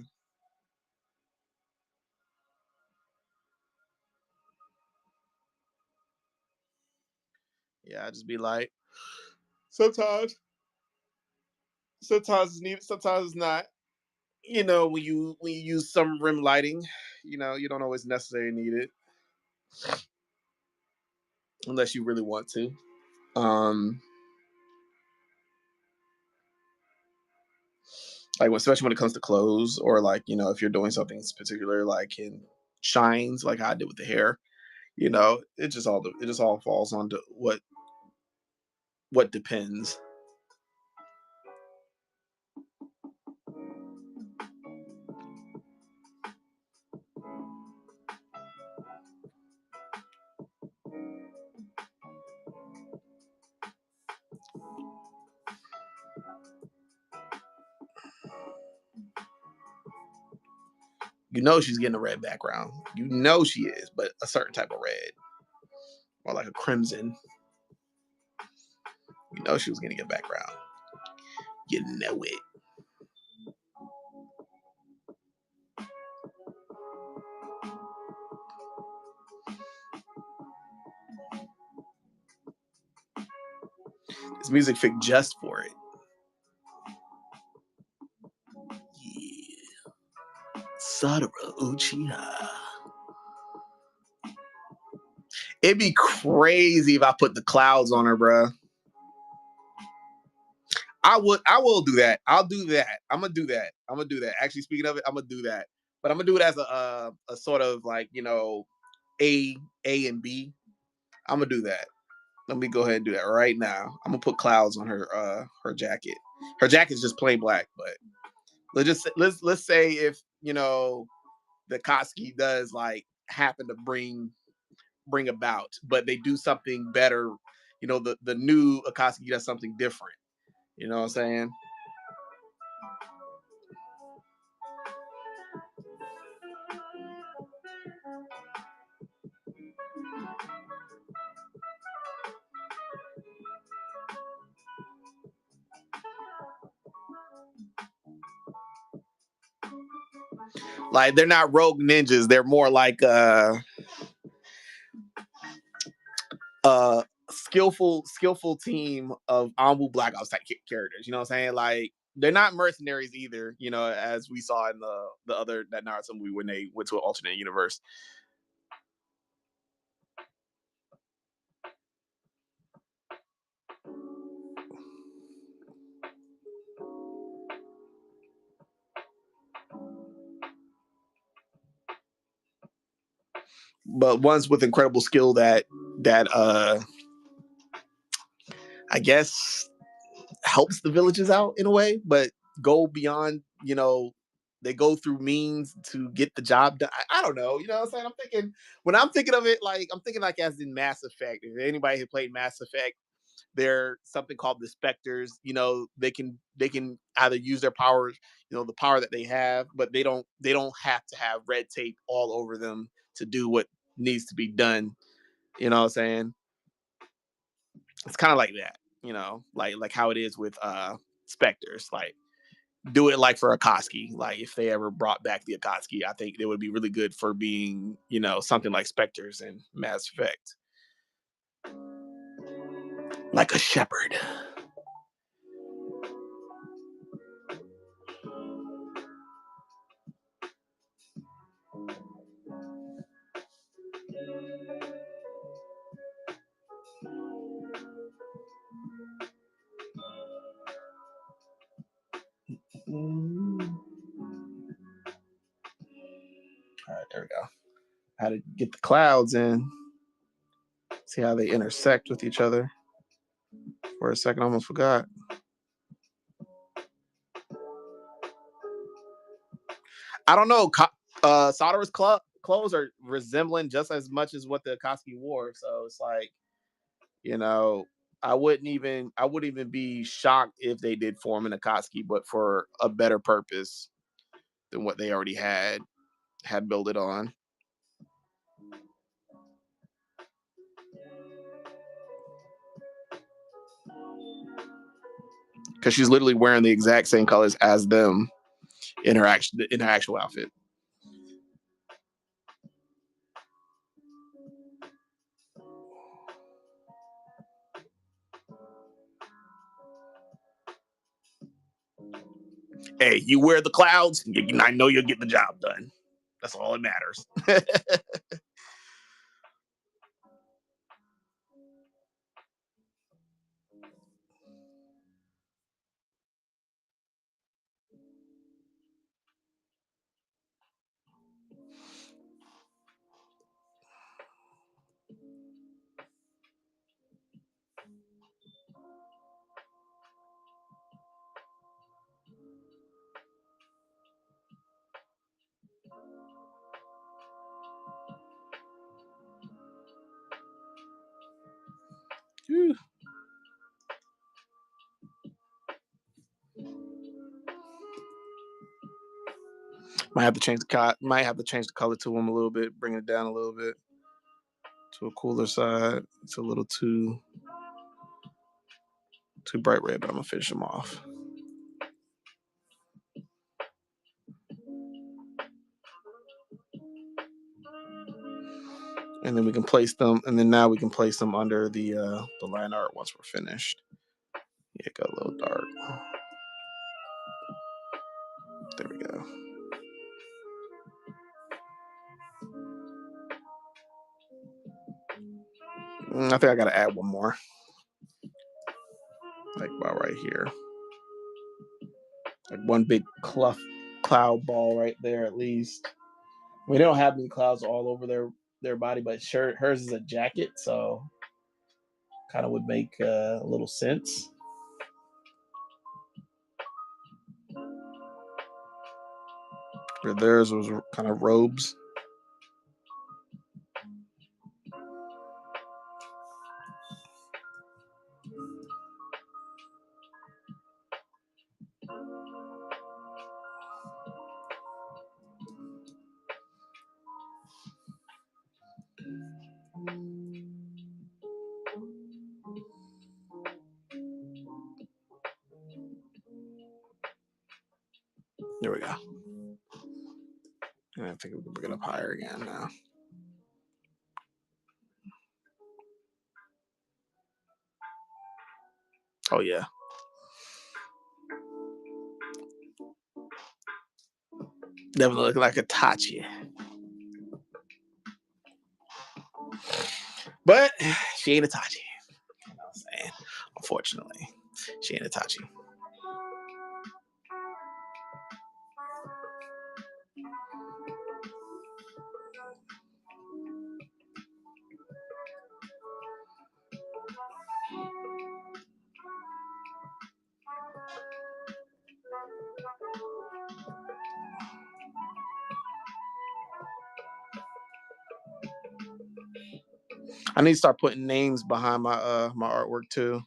S1: Yeah, I just be like, sometimes, sometimes it's needed, sometimes it's not. When you use some rim lighting, you don't always necessarily need it unless you really want to. Um, like especially when it comes to clothes, or like if you're doing something particular, like in shines, like I did with the hair. It just all falls on to what depends. She's getting a red background. She is, but a certain type of red, or like a crimson. She was getting a background. You know it. This music fit just for it. Yeah. Sadara Uchiha. It'd be crazy if I put the clouds on her, bro. I will do that. I'll do that. I'm gonna do that. I'm gonna do that. Actually, speaking of it, I'm gonna do that. But I'm gonna do it as a sort of like A and B. I'm gonna do that. Let me go ahead and do that right now. I'm gonna put clouds on her jacket. Her jacket's just plain black, but let's say if the Koski does like happen to bring about, but they do something better. The new Akatsuki does something different. You know what I'm saying? Like they're not rogue ninjas. They're more like skillful team of Anbu Black Ops type characters. You know what I'm saying? Like they're not mercenaries either. As we saw in the other that Naruto movie when they went to an alternate universe. But ones with incredible skill that I guess helps the villages out in a way, but go beyond, they go through means to get the job done. I don't know. You know what I'm saying? When I'm thinking of it, like I'm thinking like as in Mass Effect. If anybody had played Mass Effect, they're something called the Spectres. They can either use their powers, the power that they have, but they don't have to have red tape all over them to do what needs to be done. You know what I'm saying? It's kind of like that, like how it is with Spectres. Like, do it like for Akatsuki. Like, if they ever brought back the Akatsuki, I think it would be really good for being, something like Spectres and Mass Effect. Like a shepherd. All right, there we go. How to get the clouds in. See how they intersect with each other. For a second, I almost forgot. I don't know. Soldier's clothes are resembling just as much as what the Akatsuki wore. So it's like, you know, I wouldn't even be shocked if they did form an Akatsuki, but for a better purpose than what they already had built it on. Because she's literally wearing the exact same colors as them in her actual outfit. Hey, you wear the clouds, I know you'll get the job done. That's all that matters. Might have to change the color to them a little bit, bring it down a little bit to a cooler side. It's a little too bright red, but I'm gonna finish them off. And then we can place them, and then now we can place them under the line art once we're finished. Yeah, it got a little dark. There we go. I think I gotta add one more, like about right here, like one big cloud ball right there at least. We don't have any clouds all over their body, but sure, hers is a jacket, so kind of would make a little sense. Where theirs was kind of robes. There we go. And I think we can bring it up higher again now. Oh yeah. Definitely looking like a Tachi. But she ain't a Tachi. You know what I'm saying? Unfortunately, she ain't a Tachi. I need to start putting names behind my artwork too.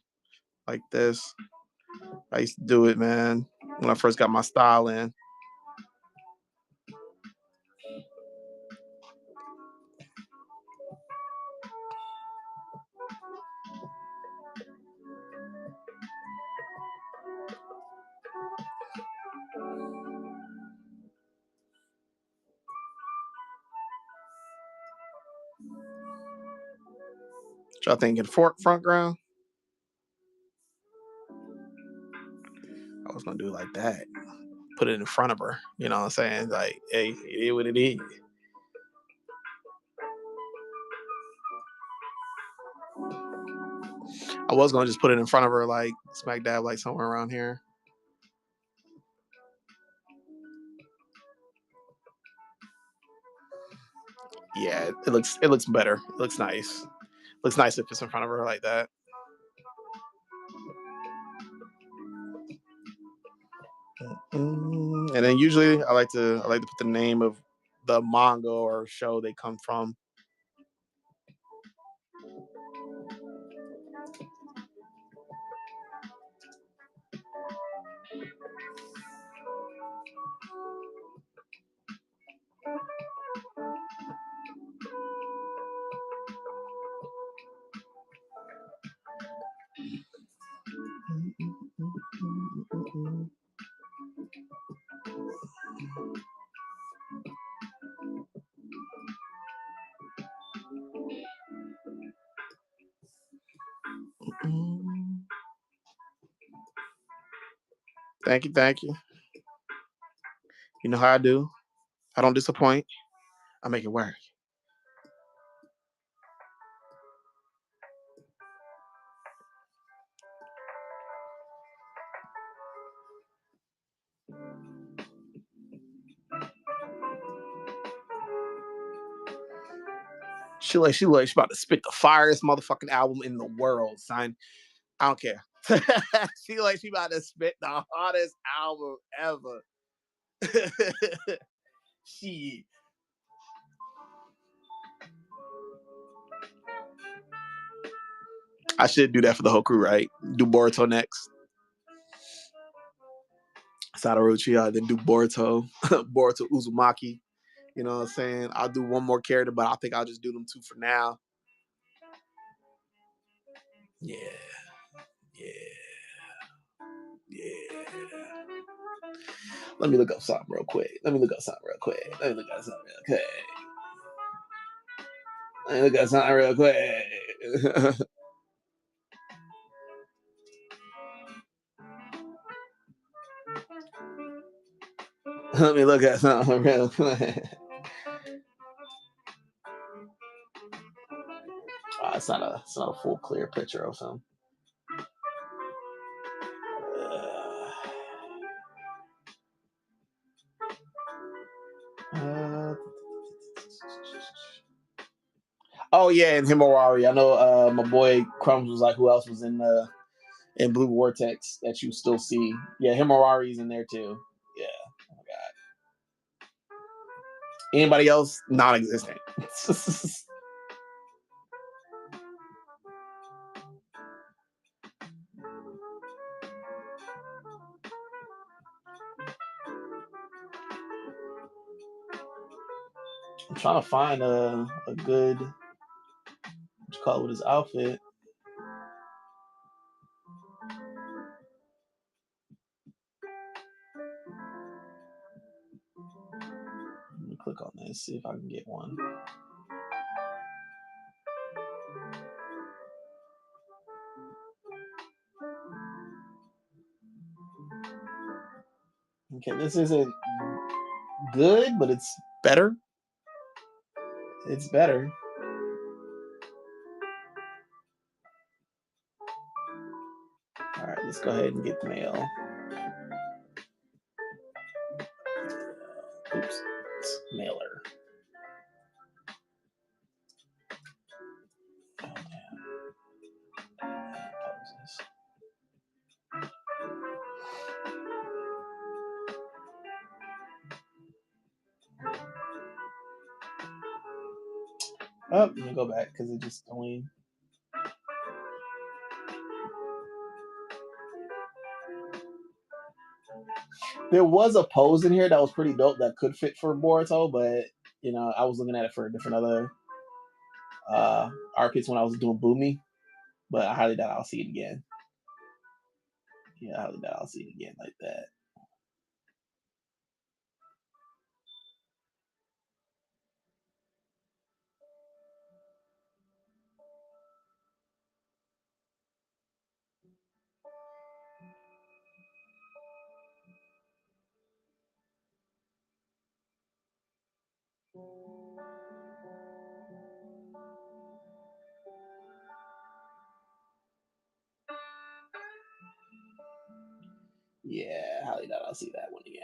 S1: like this. I used to do it, man, when I first got my style in. What y'all thinking? Front ground? I was gonna do it like that. Put it in front of her. You know what I'm saying? Like, hey, it is what it is. I was gonna just put it in front of her, like smack dab, like somewhere around here. Yeah, it looks better. It looks nice. Looks nice if it's in front of her like that. And then usually I like to put the name of the manga or show they come from. Thank you, thank you. You know how I do. I don't disappoint. I make it work. She about to spit the firest motherfucking album in the world, son. I don't care. She about to spit the hottest album ever. She. I should do that for the whole crew, right? Do Boruto next. Sadaruchi, then do Boruto, Boruto Uzumaki. You know what I'm saying? I'll do one more character, but I think I'll just do them two for now. Yeah. Yeah. Let me look up something real quick. Let me look up something real quick. Let me look up something real quick. Let me look at something real quick. It's not a full clear picture of him. Oh yeah, and Himawari. I know my boy Crumbs was like, who else was in Blue Vortex that you still see? Yeah, Himawari's in there too. Yeah. Oh my god. Anybody else? Non-existent. I'm trying to find a good what you call it with his outfit. Let me click on this, see if I can get one. Okay, this isn't good, but it's better. It's better. All right, let's go ahead and get the mail. Oops, it's mailer. Oh, let me go back because it just only. There was a pose in here that was pretty dope that could fit for Boruto, but you know, I was looking at it for different other armpits when I was doing Boomy, but I highly doubt I'll see it again. Yeah, I highly doubt I'll see it again like that. Yeah, highly doubt I'll see that one again.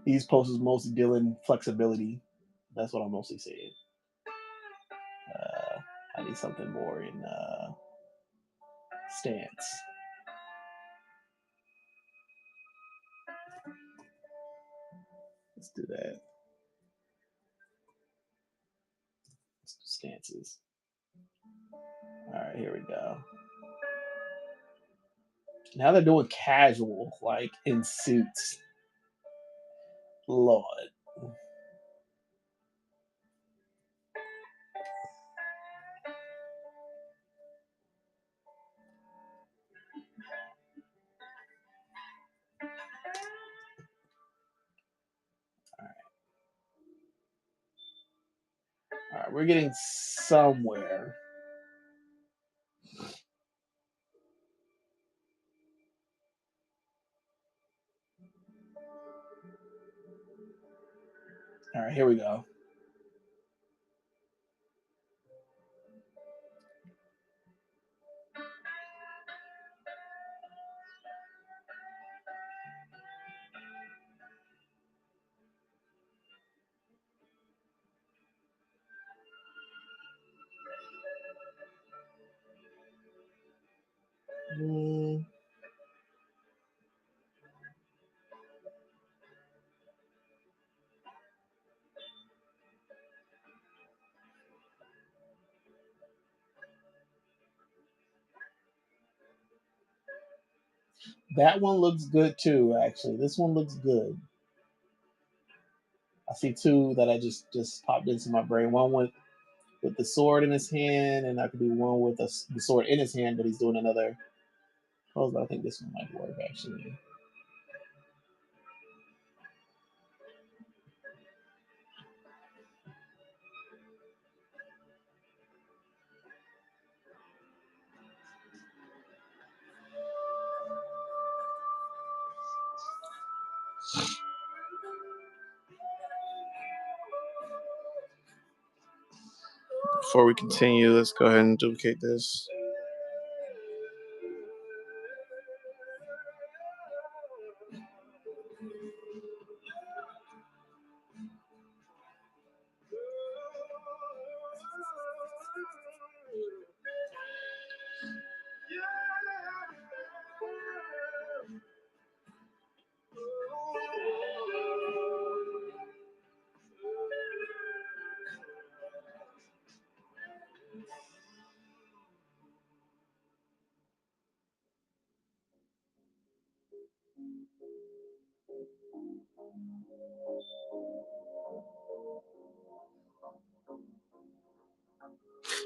S1: These poses mostly deal in flexibility. That's what I'm mostly saying. I need something more in stance. Let's do that. Let's do stances. All right, here we go. Now they're doing casual, like in suits. Lord. All right, we're getting somewhere. All right, here we go. That one looks good too, actually. This one looks good. I see two that I just popped into my brain. One with the sword in his hand, and I could do one with the sword in his hand, but he's doing another pose. But I think this one might work actually. Before we continue, let's go ahead and duplicate this.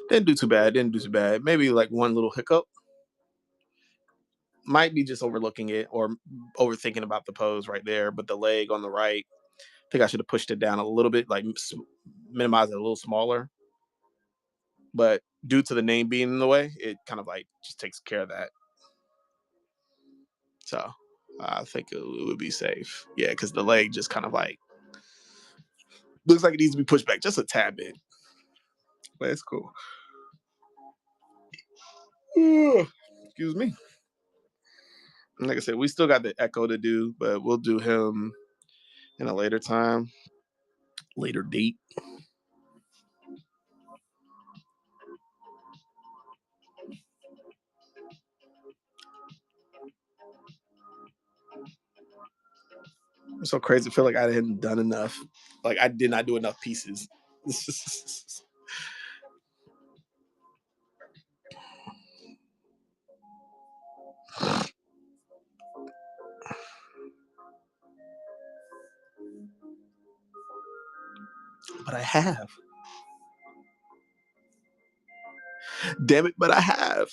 S1: Didn't do too bad. Didn't do too bad. Maybe like one little hiccup. Might be just overlooking it or overthinking about the pose right there. But the leg on the right, I think I should have pushed it down a little bit, like minimize it a little smaller. But due to the name being in the way, it kind of like just takes care of that. So I think it would be safe. Yeah, because the leg just kind of like looks like it needs to be pushed back just a tad bit. But it's cool. Excuse me. Like I said, we still got the Echo to do, but we'll do him in a later time, later date. It's so crazy. I feel like I hadn't done enough Like I did not do enough pieces. But I have. Damn it, but I have.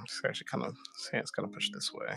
S1: It's actually kind of it's kind of pushed this way.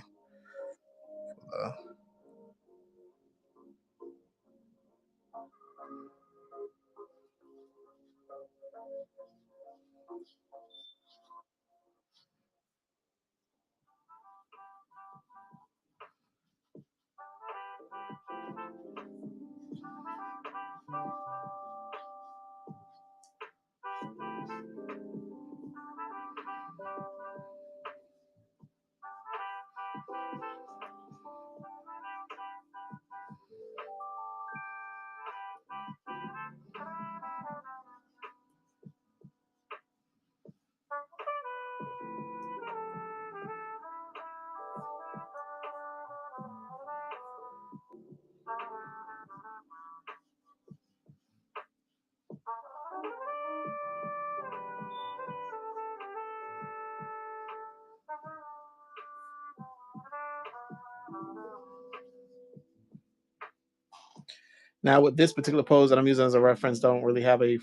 S1: Now, with this particular pose that I'm using as a reference, don't really have a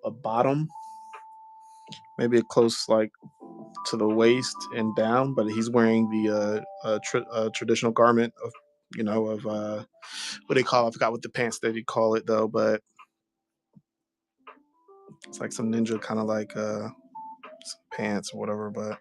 S1: bottom. Maybe a close like to the waist and down, but he's wearing the traditional garment of of what they call. I forgot what the pants that you call it though, but it's like some ninja kind of like some pants or whatever. But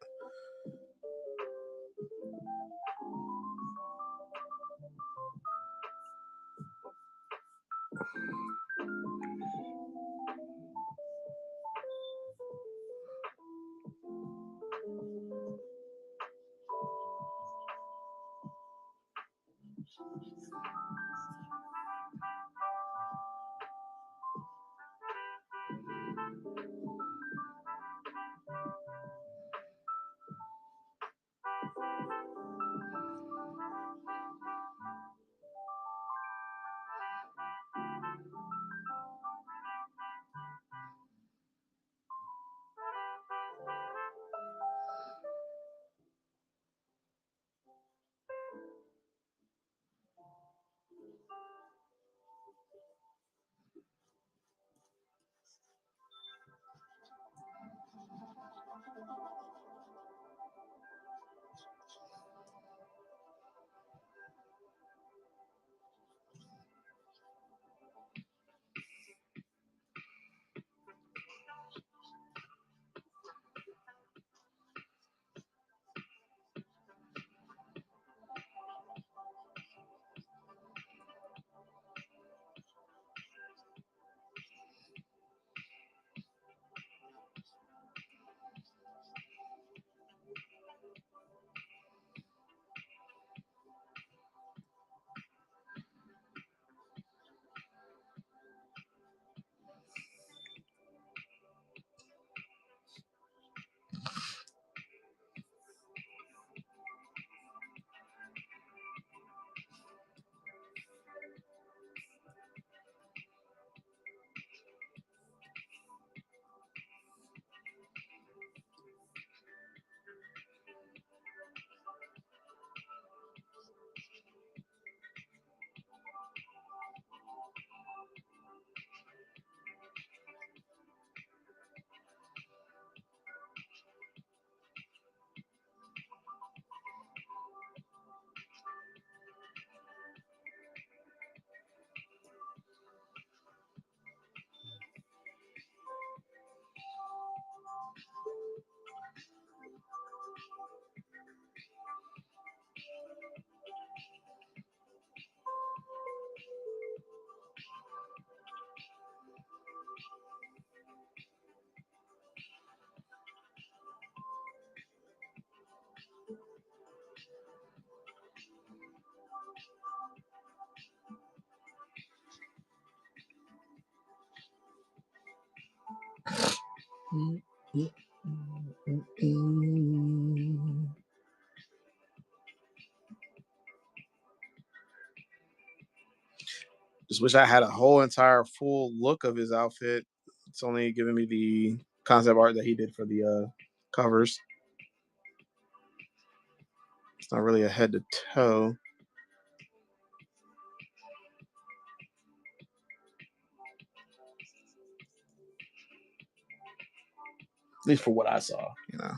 S1: Just wish I had a whole entire full look of his outfit. It's only giving me the concept art that he did for the covers. It's not really a head to toe. At least for what I saw, you know.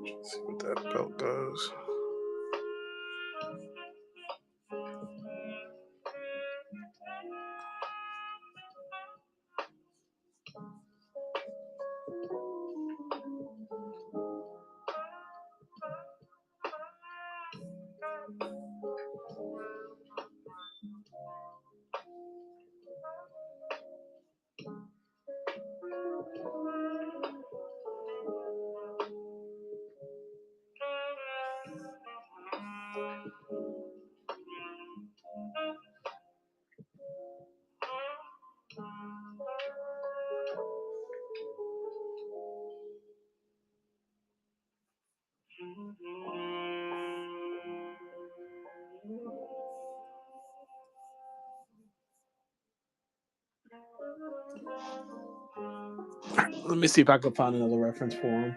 S1: Let's see what that belt does. Let me see if I can find another reference for him.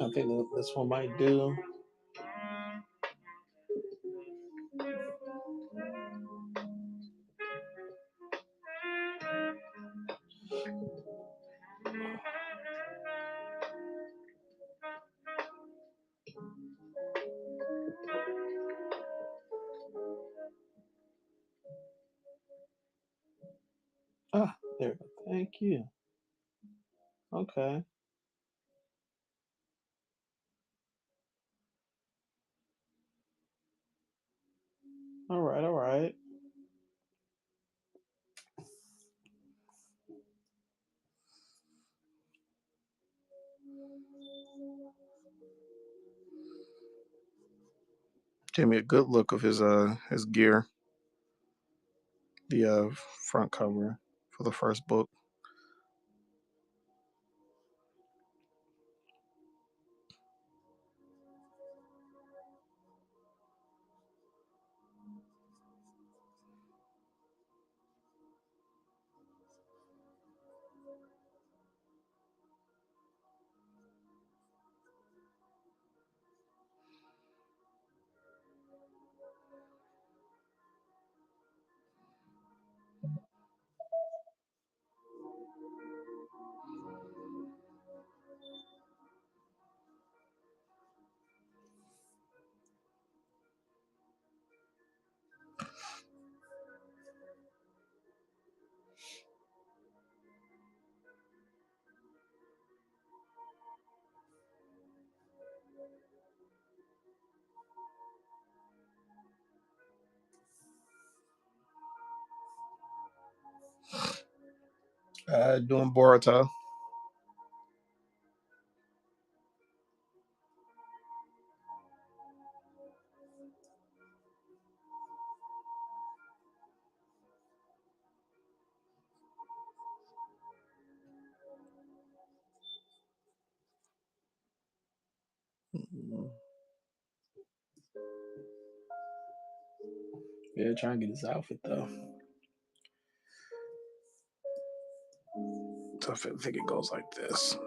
S1: I think that this one might do. Ah, there we go. Thank you. Okay. All right, all right. Gave me a good look of his gear. The front cover for the first book. Doing Boruto. Yeah, trying to get his outfit though. So I think it goes like this.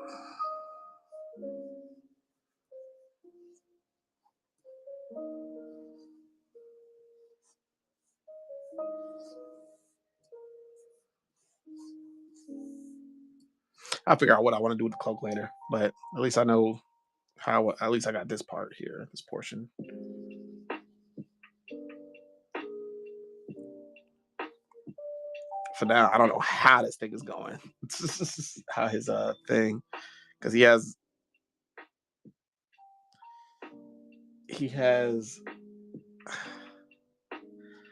S1: I'll figure out what I want to do with the cloak later. But at least I know how. At least I got this part here, this portion. For now, I don't know how this thing is going. How his thing, because he has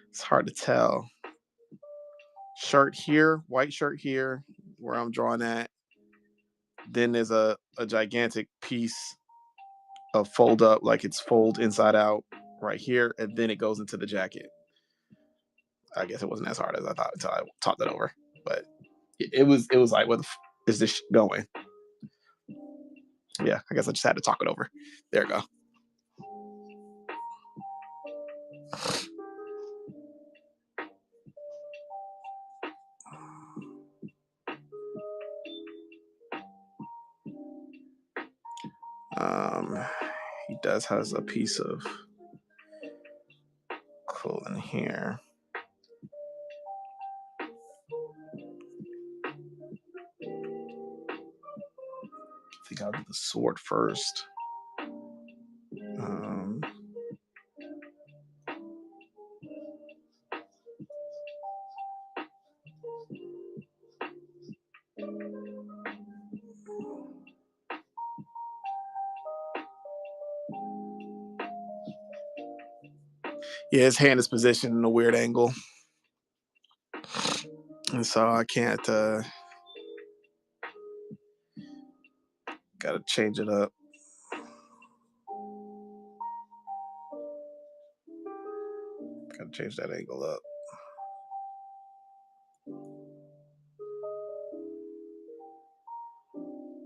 S1: it's hard to tell. Shirt here, white shirt here, where I'm drawing at. Then there's a gigantic piece of fold up, like it's fold inside out right here, and then it goes into the jacket. I guess it wasn't as hard as I thought until I talked it over. But it was like, what the is this going? Yeah, I guess I just had to talk it over. There we go. He does has a piece of clothing here. I think I'll do the sword first. Yeah, his hand is positioned in a weird angle. And so I can't, gotta change it up. Gotta change that angle up.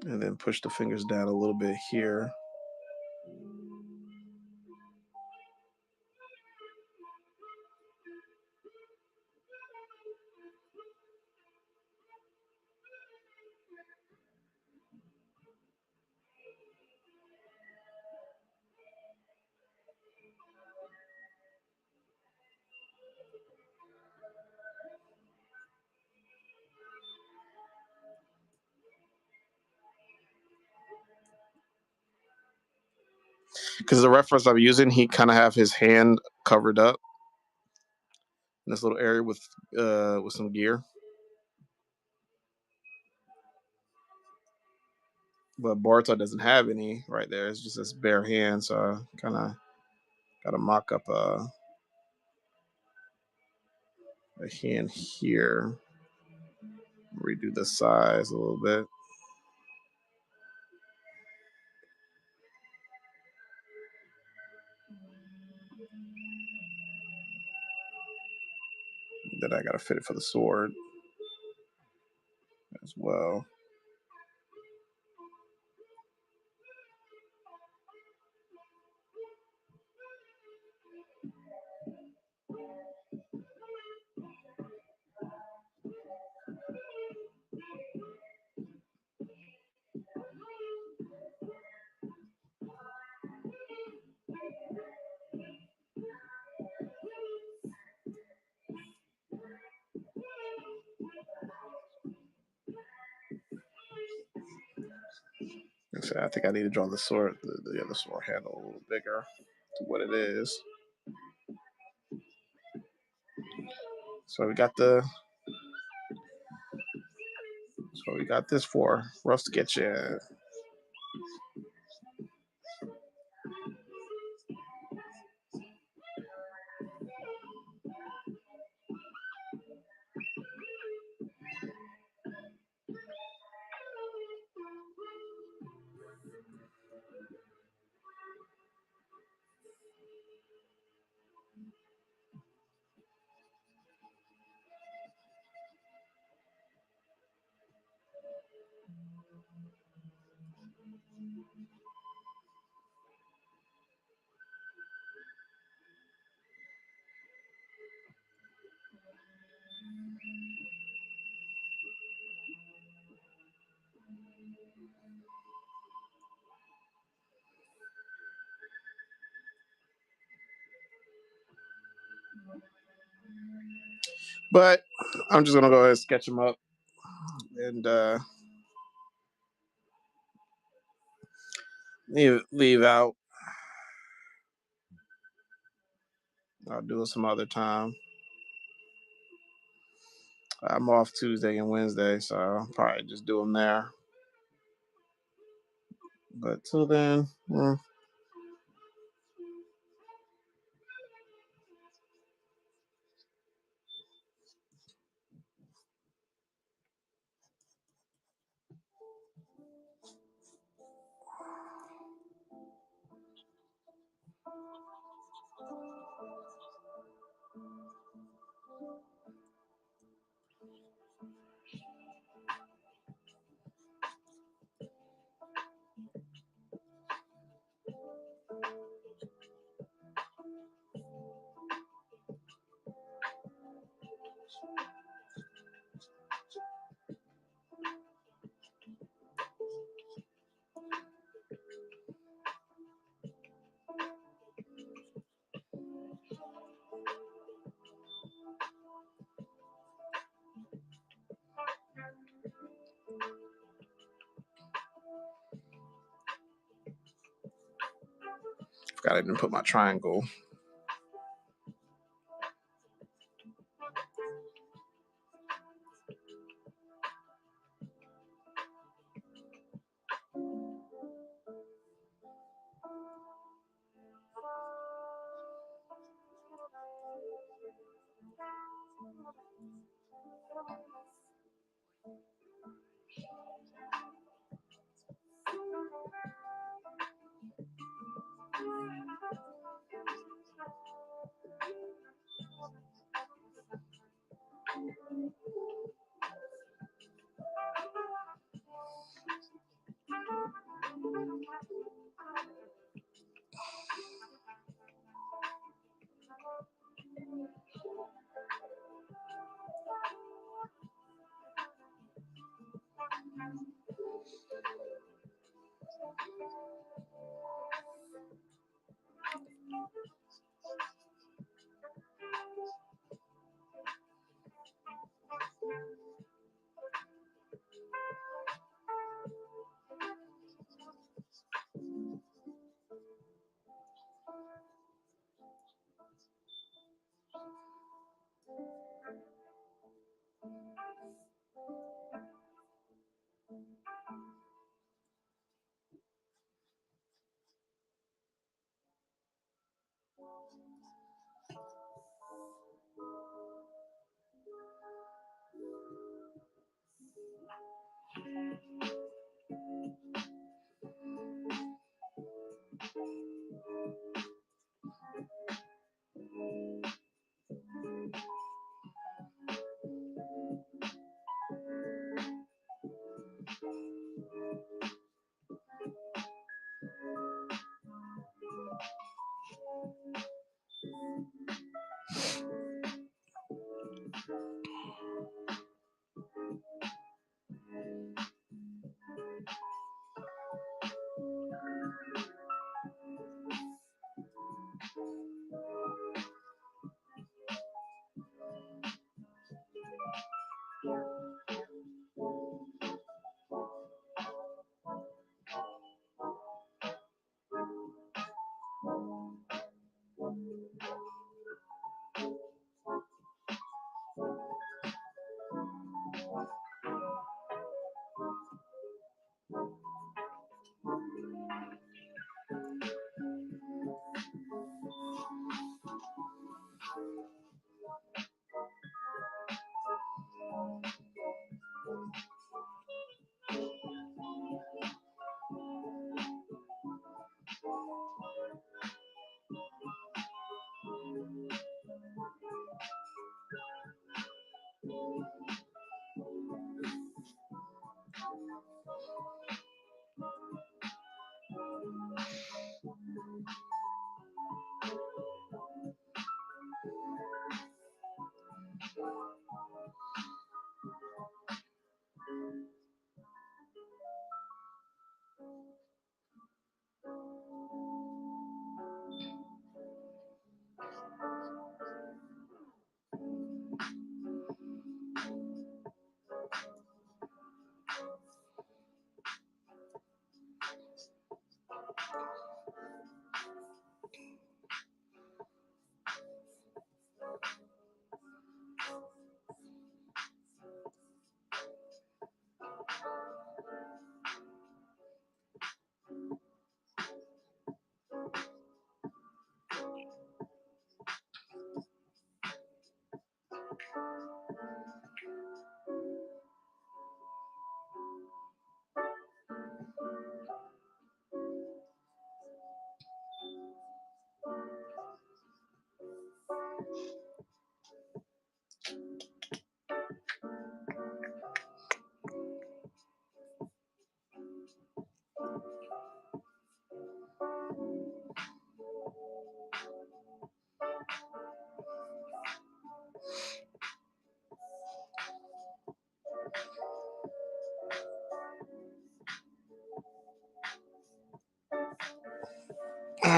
S1: And then push the fingers down a little bit here. Because the reference I'm using, he kind of have his hand covered up in this little area with some gear. But Boruto doesn't have any right there. It's just this bare hand, so I kind of got to mock up a hand here. Redo the size a little bit. Then I got to fit it for the sword as well. I think I need to draw the sword, the other sword handle a little bigger to what it is. So we got this for rough sketching. But I'm just gonna go ahead and sketch them up, and leave out. I'll do it some other time. I'm off Tuesday and Wednesday, so I'll probably just do them there. But till then, forgot I didn't put my triangle.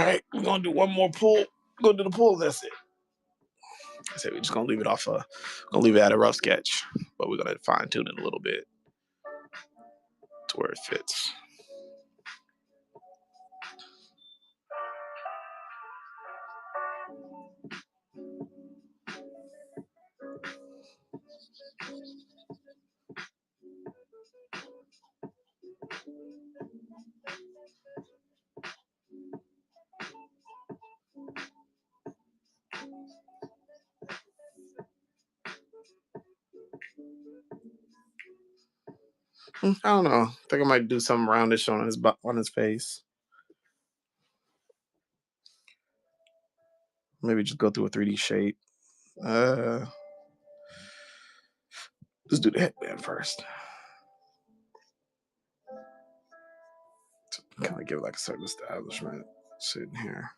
S1: right, we're gonna do one more pull. We're gonna do the pull. That's it. I said we're just gonna leave it off. Gonna leave it at a rough sketch, but we're gonna fine tune it a little bit to where it fits. I don't know. I think I might do something roundish on his face. Maybe just go through a 3D shape. Let's do the headband first. Kind of give it like a certain establishment sitting here.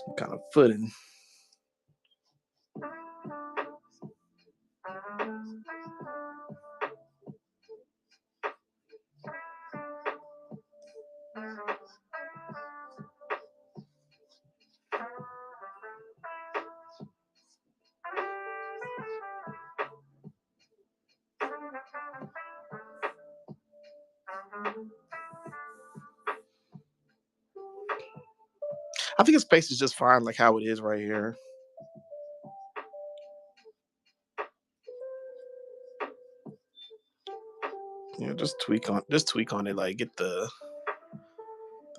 S1: Some kind of footing. I think his face is just fine, like how it is right here. Yeah, just tweak on it, like get the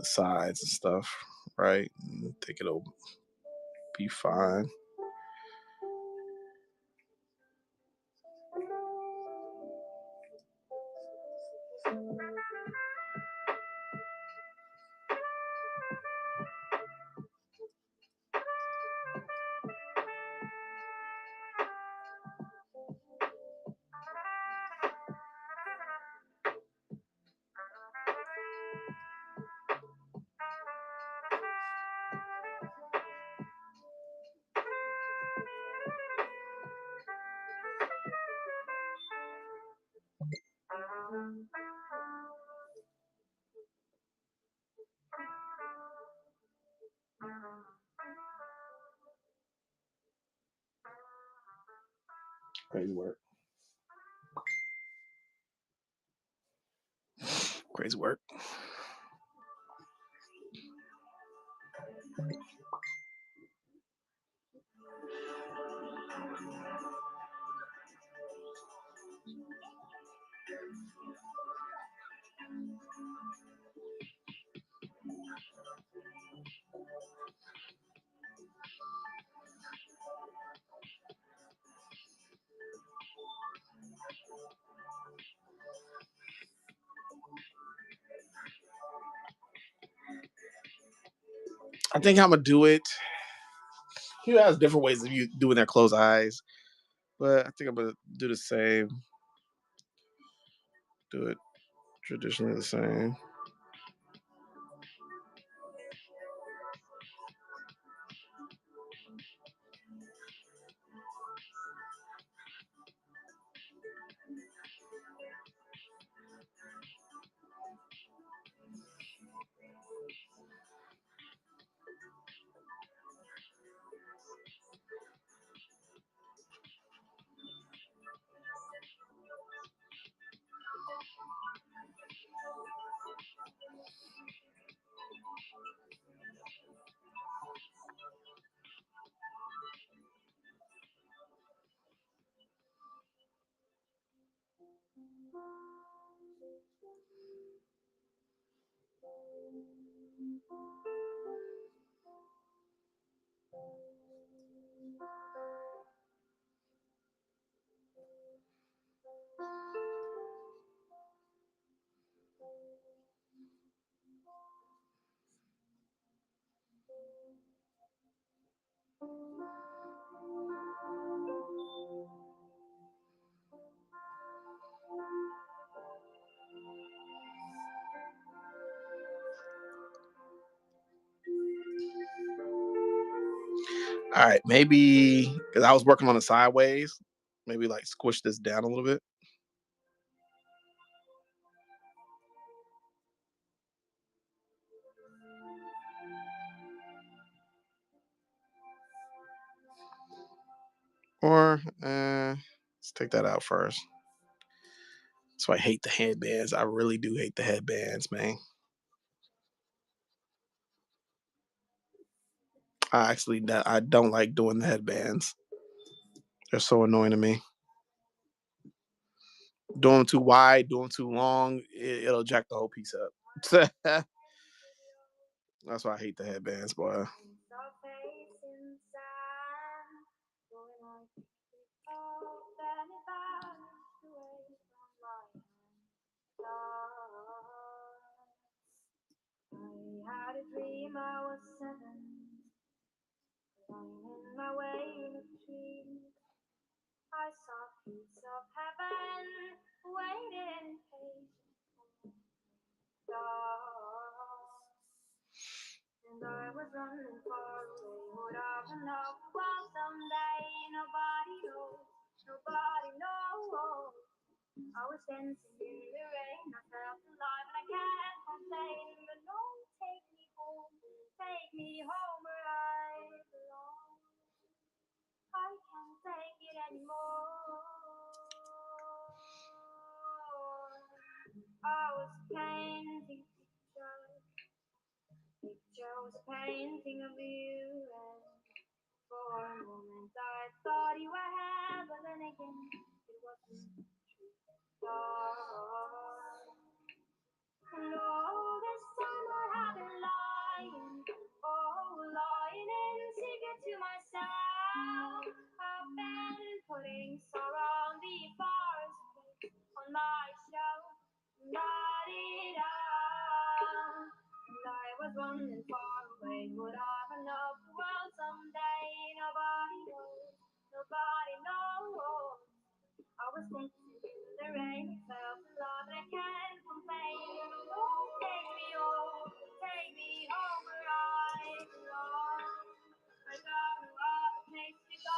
S1: sides and stuff right. And think it'll be fine. Crazy work. Crazy work. I think I'm gonna do it. He has different ways of you doing their closed eyes, but I think I'm gonna do the same. Do it traditionally the same. All right, maybe because I was working on it sideways, maybe like squish this down a little bit. Or let's take that out first. So I hate the headbands. I really do hate the headbands, man. I don't like doing the headbands. They're so annoying to me. Doing them too wide, doing them too long, it'll jack the whole piece up. That's why I hate the headbands, boy. I had a dream I was 7, lying in my way in a tree. I saw a piece of heaven waiting patiently. And I was running far away. Would I know? Well, someday nobody knows. Nobody knows. I was dancing in the rain. I felt alive and I can't complain. But no, take me home. Take me home where I belong. I can't take it anymore. I was painting pictures. Picture was a painting of you, and for a moment I thought you were here, but then again it wasn't true. And all this time I have been lying, lying in secret to myself. I've been putting sorrow on the forest place on my shelf, not it out. And I was running far away, would I run up the world someday? Nobody knows, nobody knows. I was dancing in the rain, felt the love and I can't complain. Oh, take me home where I belong. I got no other place to go.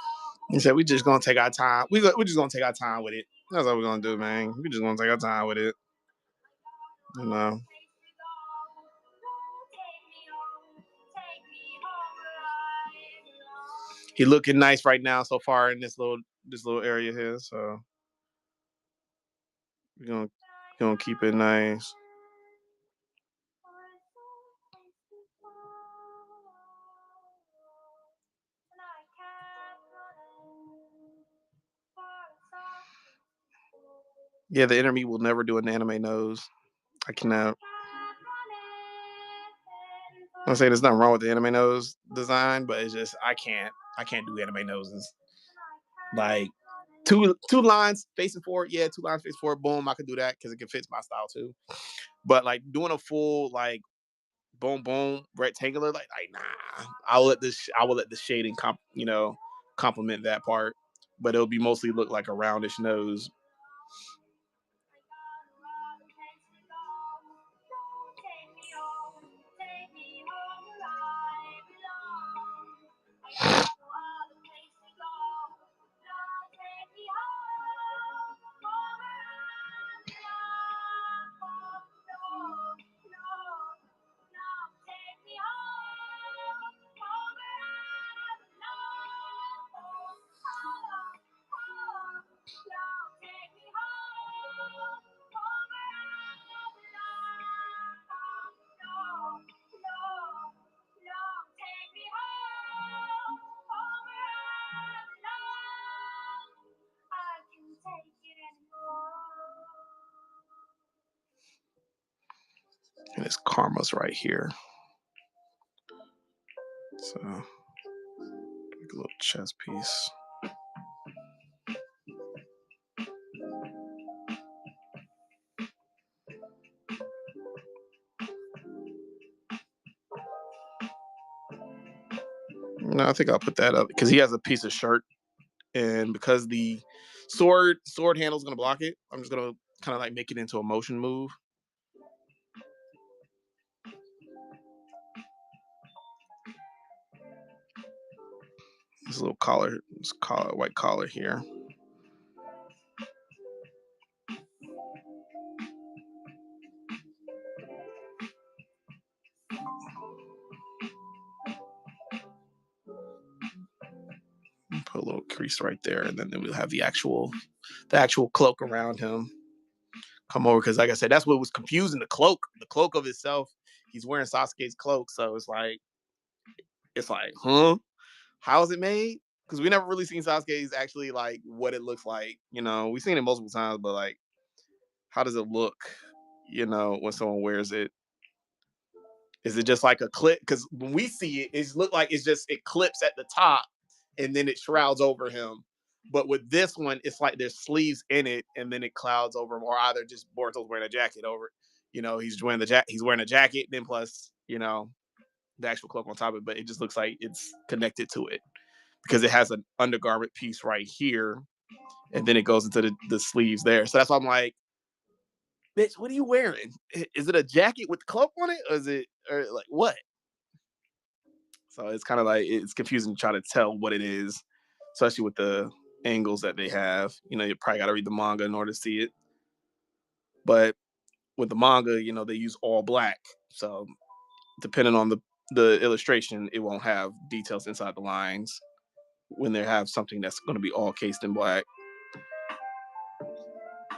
S1: He said, "We just gonna take our time. We just gonna take our time with it. That's what we're gonna do, man. We just gonna take our time with it. You know." He looking nice right now so far in this little area here, so we're gonna keep it nice. Yeah, the enemy will never do an anime nose. I cannot. I'm saying there's nothing wrong with the anime nose design, but it's just I can't do anime noses. Like two lines facing forward, yeah, 2 lines facing forward, boom, I can do that because it can fit my style too. But like doing a full like boom boom rectangular, like nah. I will let the shading complement that part, but it'll be mostly look like a roundish nose. And his karma's right here. So, like a little chess piece. No, I think I'll put that up because he has a piece of shirt, and because the sword handle is gonna block it, I'm just gonna kind of like make it into a motion move. This little white collar here. Put a little crease right there, and then we'll have the actual cloak around him. Come over, because like I said, that's what was confusing. The cloak of itself. He's wearing Sasuke's cloak, so it's like, huh? How is it made? Because we never really seen Sasuke's actually like what it looks like. We've seen it multiple times, but like, how does it look? When someone wears it, is it just like a clip? Because when we see it, it look like it clips at the top, and then it shrouds over him. But with this one, it's like there's sleeves in it, and then it clouds over him, or either just Boruto's wearing a jacket over it. He's wearing he's wearing a jacket, then plus the actual cloak on top of it, but it just looks like it's connected to it because it has an undergarment piece right here, and then it goes into the sleeves there. So that's why I'm like, bitch, what are you wearing? Is it a jacket with the cloak on it, or like what? So it's kind of like it's confusing to try to tell what it is, especially with the angles that they have. You probably got to read the manga in order to see it. But with the manga, they use all black. So depending on the illustration, it won't have details inside the lines when they have something that's going to be all cased in black.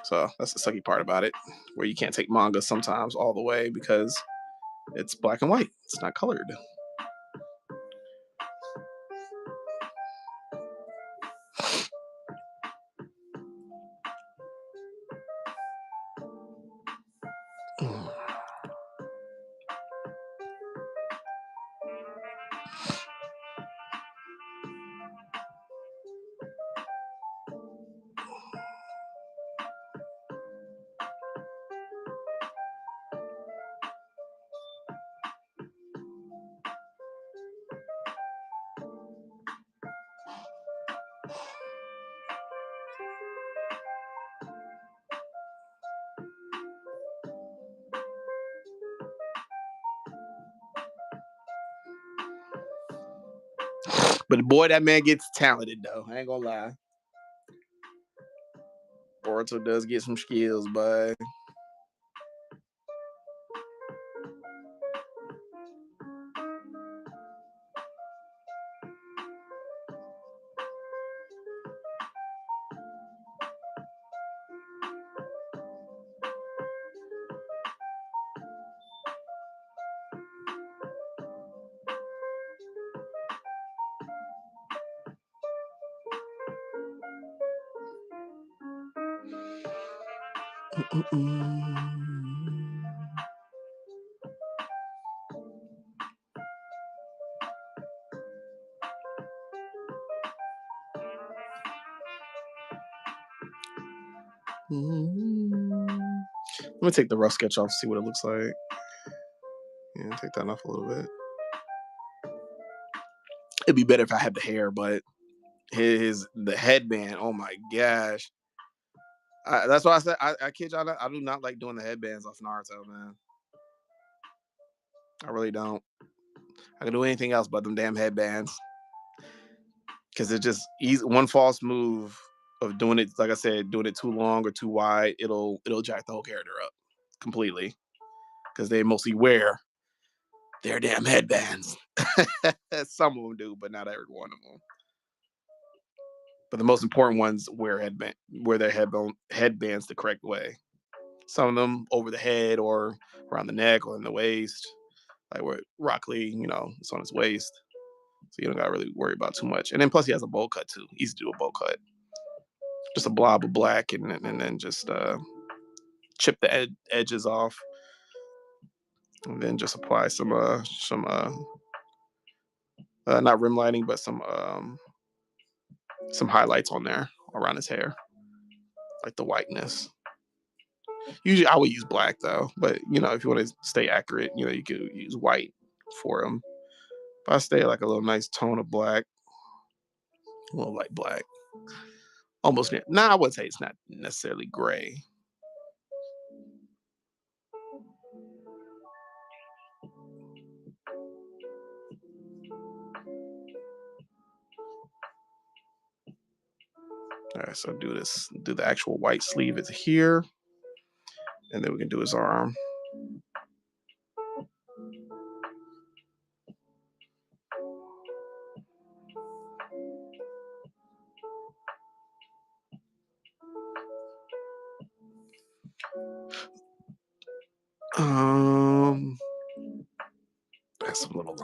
S1: So that's the sucky part about it, where you can't take manga sometimes all the way because it's black and white. It's not colored. But boy, that man gets talented though. I ain't gonna lie. Boruto does get some skills, but let me take the rough sketch off, see what it looks like. Yeah, take that off a little bit. It'd be better if I had the hair, but the headband. Oh my gosh, that's why I said I kid y'all. I do not like doing the headbands off Naruto, man. I really don't. I can do anything else but them damn headbands, because it's just easy. One false move of doing it, like I said, doing it too long or too wide, it'll jack the whole character up completely. Because they mostly wear their damn headbands. Some of them do, but not every one of them. But the most important ones wear their headbands the correct way. Some of them over the head or around the neck or in the waist, like where Rock Lee, it's on his waist. So you don't gotta really worry about too much. And then plus he has a bowl cut too. Easy to do a bowl cut. Just a blob of black and then just chip the edges off. And then just apply some not rim lighting, but some highlights on there around his hair, like the whiteness. Usually I would use black though, but if you want to stay accurate, you could use white for them. But I stay like a little nice tone of black, a little light black, almost. I wouldn't say it's not necessarily gray. All right, so do the actual white sleeve is here, and then we can do his arm.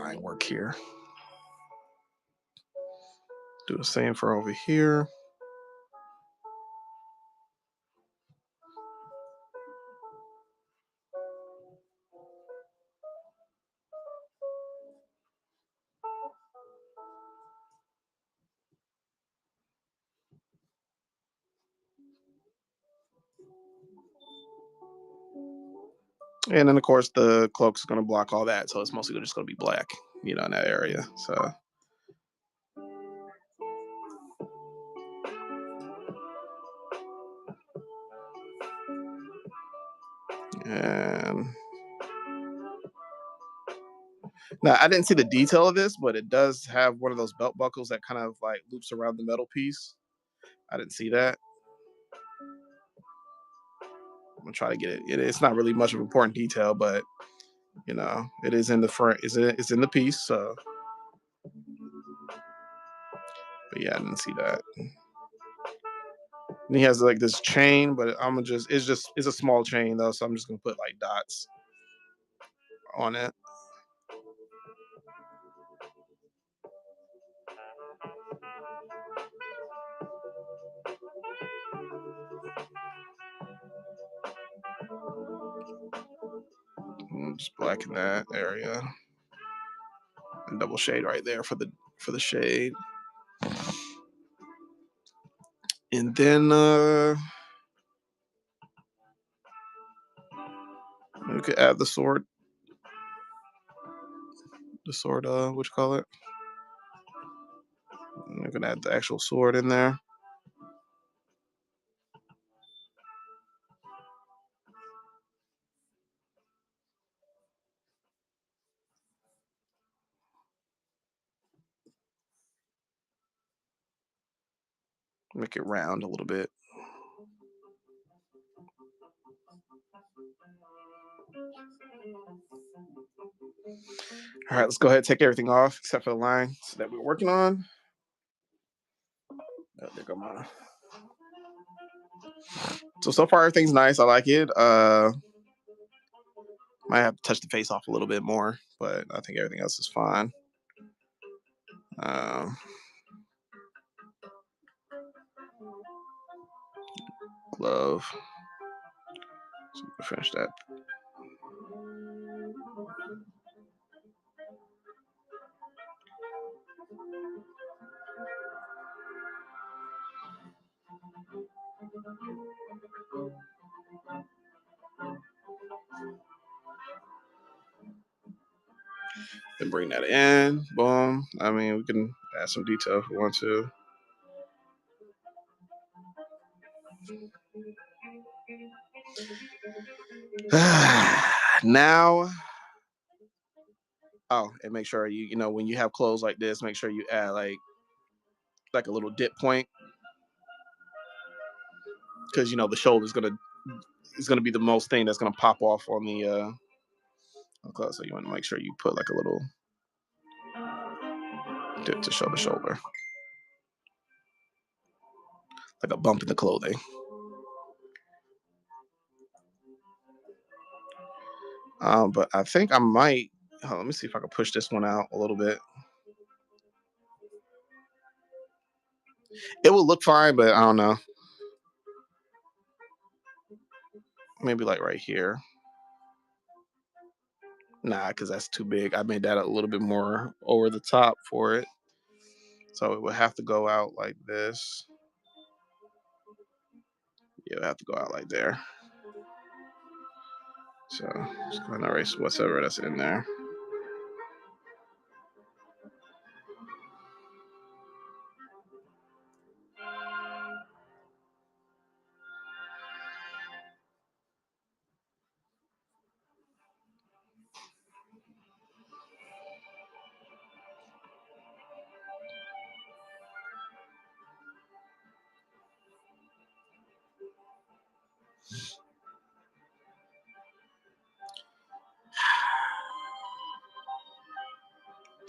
S1: line work here. Do the same for over here. And then of course the cloak's going to block all that, so it's mostly just going to be black, you know, in that area. So and now I didn't see the detail of this, but it does have one of those belt buckles that kind of like loops around the metal piece. I didn't see that. I'm gonna try to get it. It's not really much of an important detail, but you know, it is in the front. It's in the piece. So, but yeah, I didn't see that. And he has like this chain, but I'm gonna it's a small chain though, so I'm just gonna put like dots on it. And just blacken that area and double shade right there for the shade. And then we could add the sword. What you call it? We can add the actual sword in there. Make it round a little bit. All right, let's go ahead and take everything off except for the lines that we're working on. Oh, there go my. So far everything's nice. I like it. Might have to touch the face off a little bit more, but I think everything else is fine. Glove. So finish that. Then bring that in. Boom. I mean, we can add some detail if we want to. Now, oh, and make sure you know when you have clothes like this, make sure you add like a little dip point, because you know the shoulder is gonna be the most thing that's gonna pop off on the clothes. So you want to make sure you put like a little dip to show the shoulder, like a bump in the clothing. But I think I might. Let me see if I can push this one out a little bit. It will look fine, but I don't know. Maybe like right here. Nah, because that's too big. I made that a little bit more over the top for it. So it would have to go out like this. Yeah, it would have to go out like there. So just go ahead and erase whatever that's in there.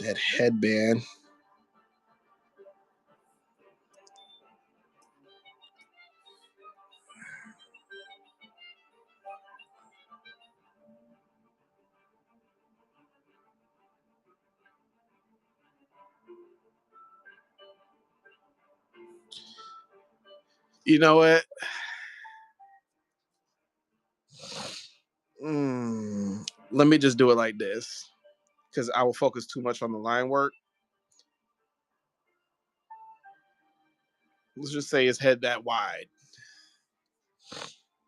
S1: That headband. You know what? Let me just do it like this, because I will focus too much on the line work. Let's just say his head that wide.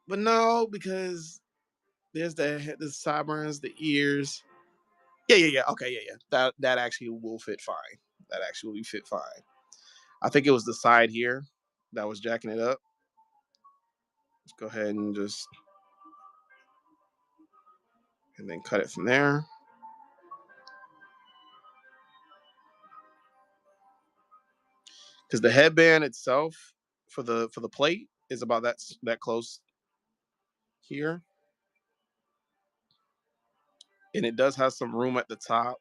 S1: But no, because there's the sideburns, the ears. Yeah. Okay, yeah. That actually will fit fine. That actually will fit fine. I think it was the side here that was jacking it up. Let's go ahead and just and then cut it from there. Because the headband itself for the plate is about that close here, and it does have some room at the top.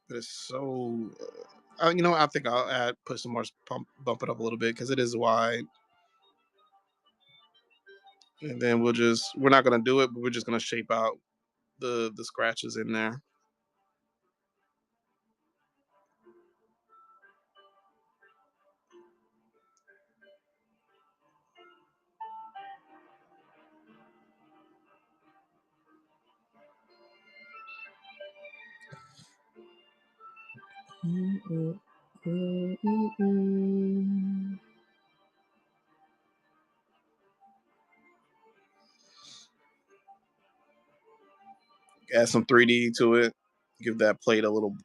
S1: But it's so, I think I'll put some more bump it up a little bit because it is wide, and then we're not gonna do it, but we're just gonna shape out the scratches in there. Add some 3D to it. Give that plate a little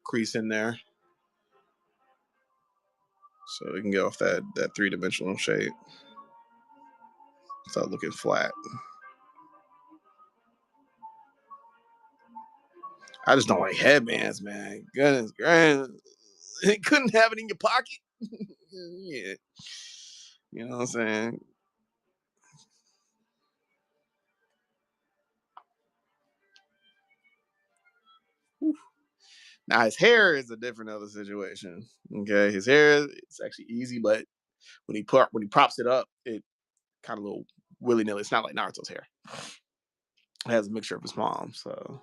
S1: crease in there, so we can get off that 3-dimensional shape without looking flat. I just don't like headbands, man. Goodness gracious. Couldn't have it in your pocket. Yeah. You know what I'm saying? Now his hair is a different other situation. Okay, his hair it's actually easy, but when he props it up, it kind of a little willy nilly. It's not like Naruto's hair. It has a mixture of his mom. So,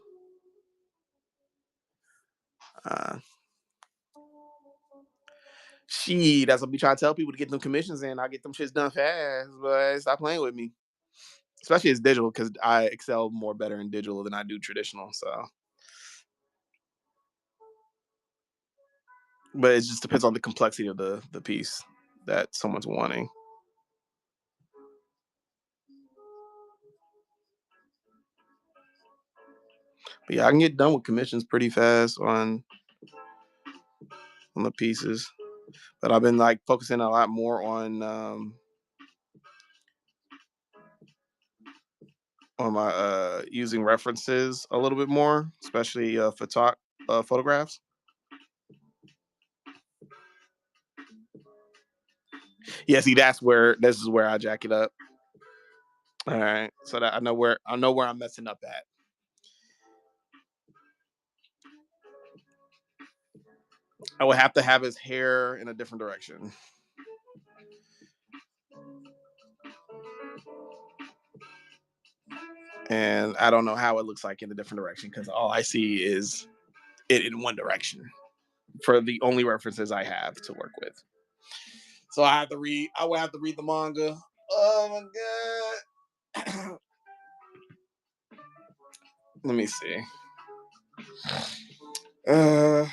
S1: uh, that's what we try to tell people to get them commissions in. I get them shits done fast, but stop playing with me. Especially as digital, because I excel more better in digital than I do traditional. So, but it just depends on the complexity of the piece that someone's wanting. But yeah, I can get done with commissions pretty fast on the pieces. But I've been like focusing a lot more on my using references a little bit more, especially photographs. Yeah, see, this is where I jack it up. All right, so that I know where I'm messing up at. I would have to have his hair in a different direction. And I don't know how it looks like in a different direction because all I see is it in one direction for the only references I have to work with. So I would have to read the manga. Oh my god. Let me see. Uh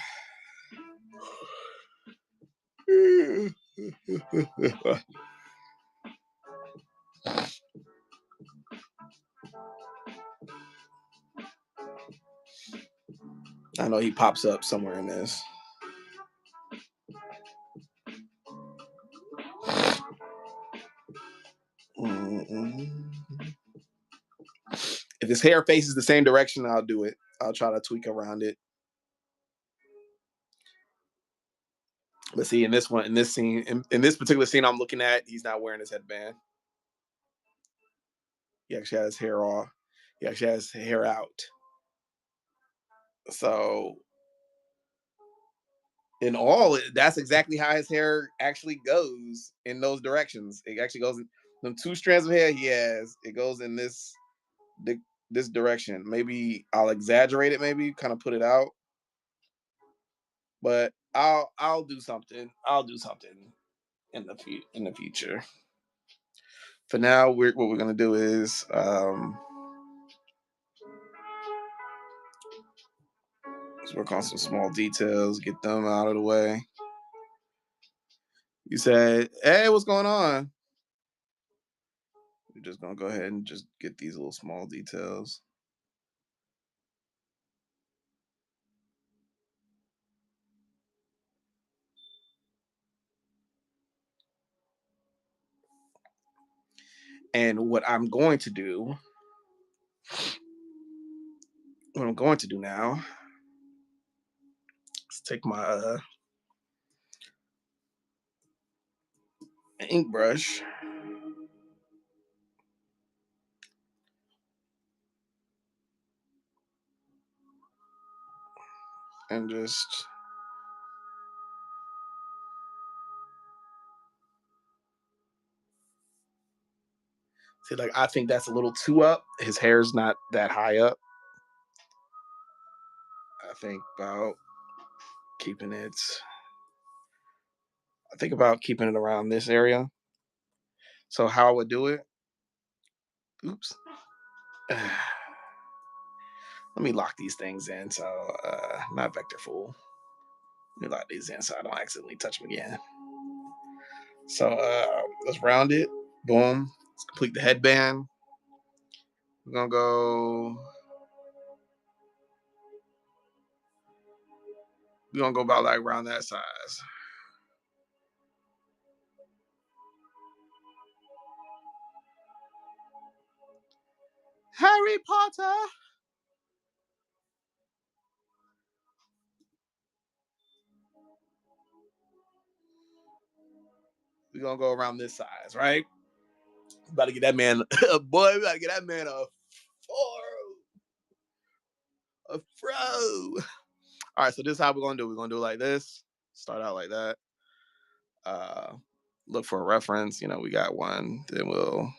S1: I know he pops up somewhere in this. If his hair faces the same direction, I'll do it. I'll try to tweak around it. But see, in this scene, in this particular scene I'm looking at, he's not wearing his headband. He actually has his hair off. He actually has his hair out. So in all, that's exactly how his hair actually goes in those directions. It actually goes in them 2 strands of hair he has. It goes in this this direction. Maybe I'll exaggerate it, maybe kind of put it out, but I'll do something. I'll do something in the future. For now, what we're gonna do is let's work on some small details, get them out of the way. You said, "Hey, what's going on?" We're just gonna go ahead and just get these little small details. And what I'm going to do now, is take my ink brush and just see, like, I think that's a little too up. His hair's not that high up. I think about keeping it. I think about keeping it around this area. So how I would do it? Oops. Let me lock these things in. So not vector full. Let me lock these in so I don't accidentally touch them again. So let's round it. Boom. Let's complete the headband. We're gonna go. We're gonna go about like around that size. Harry Potter. We're gonna go around this size, right? About to get that man, boy. We gotta get that man a fro. All right, so this is how we're gonna do. We're gonna do it like this. Start out like that. Uh, look for a reference. You know, we got one. Then we'll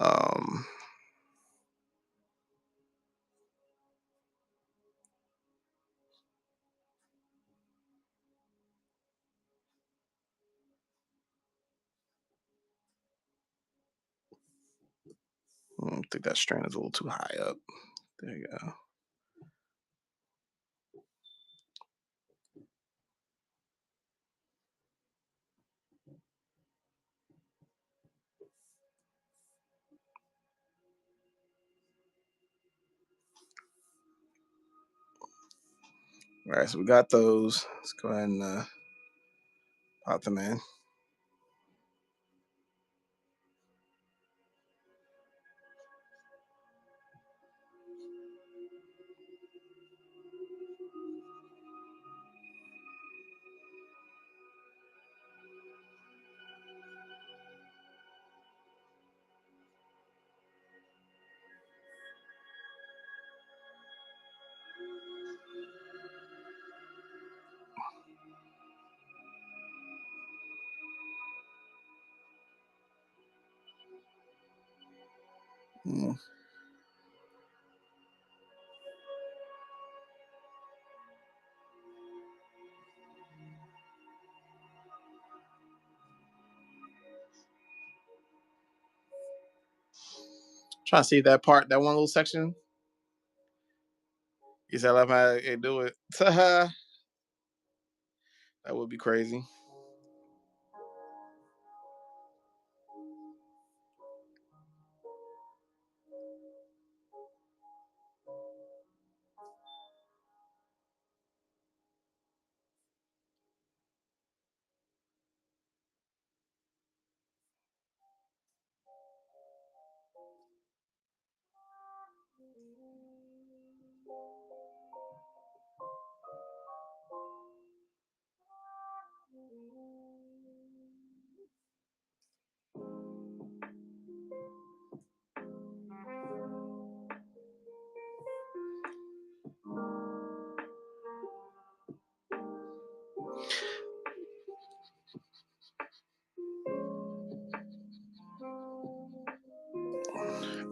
S1: um, I think that strand is a little too high up. There you go. All right, so we got those. Let's go ahead and pop them in. Mm. Trying to see that part, that one little section. You said I might do it. That would be crazy.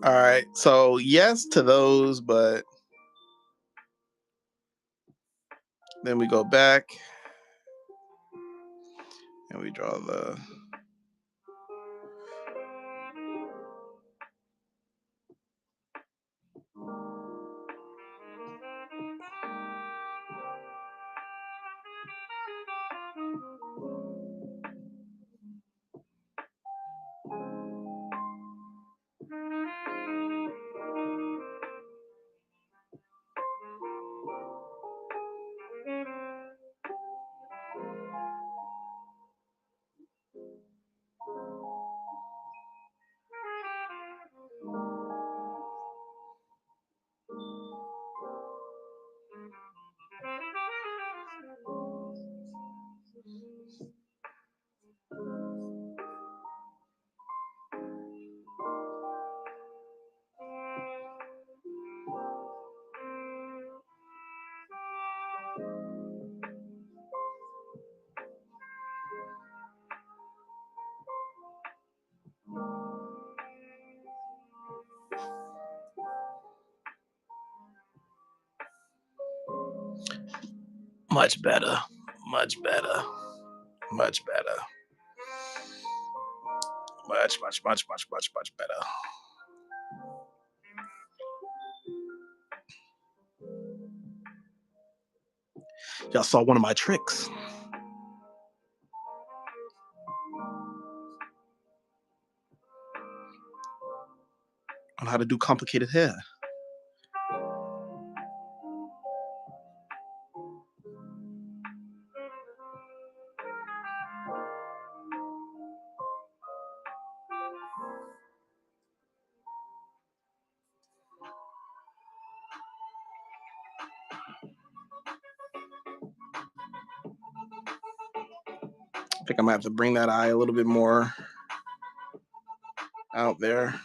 S1: All right. So yes to those, but then we go back and we draw the. Much better. Much better. Much better. Much better. Y'all saw one of my tricks. On how to do complicated hair. I think I might have to bring that eye a little bit more out there.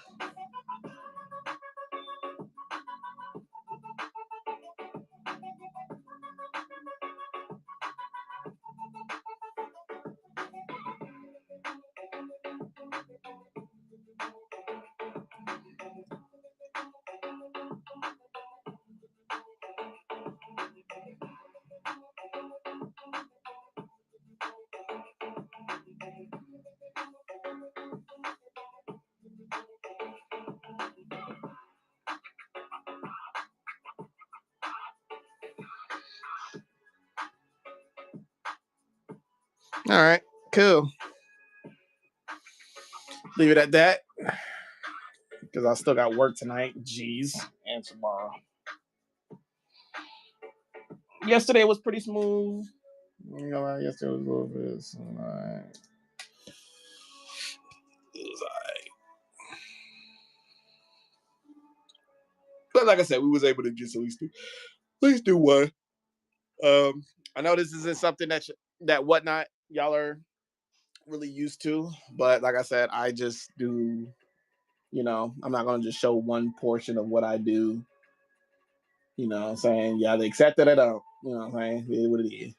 S1: All right, cool. Leave it at that because I still got work tonight. Jeez, and tomorrow. Yesterday was pretty smooth. You know, yesterday was a little bit. Alright. It was alright. But like I said, we was able to just at least do one. I know this isn't something that whatnot y'all are really used to, but like I said, I just do. You know, I'm not gonna just show one portion of what I do. You know, what I'm saying yeah, they accept it or don't. You know, what I'm saying it is what it is.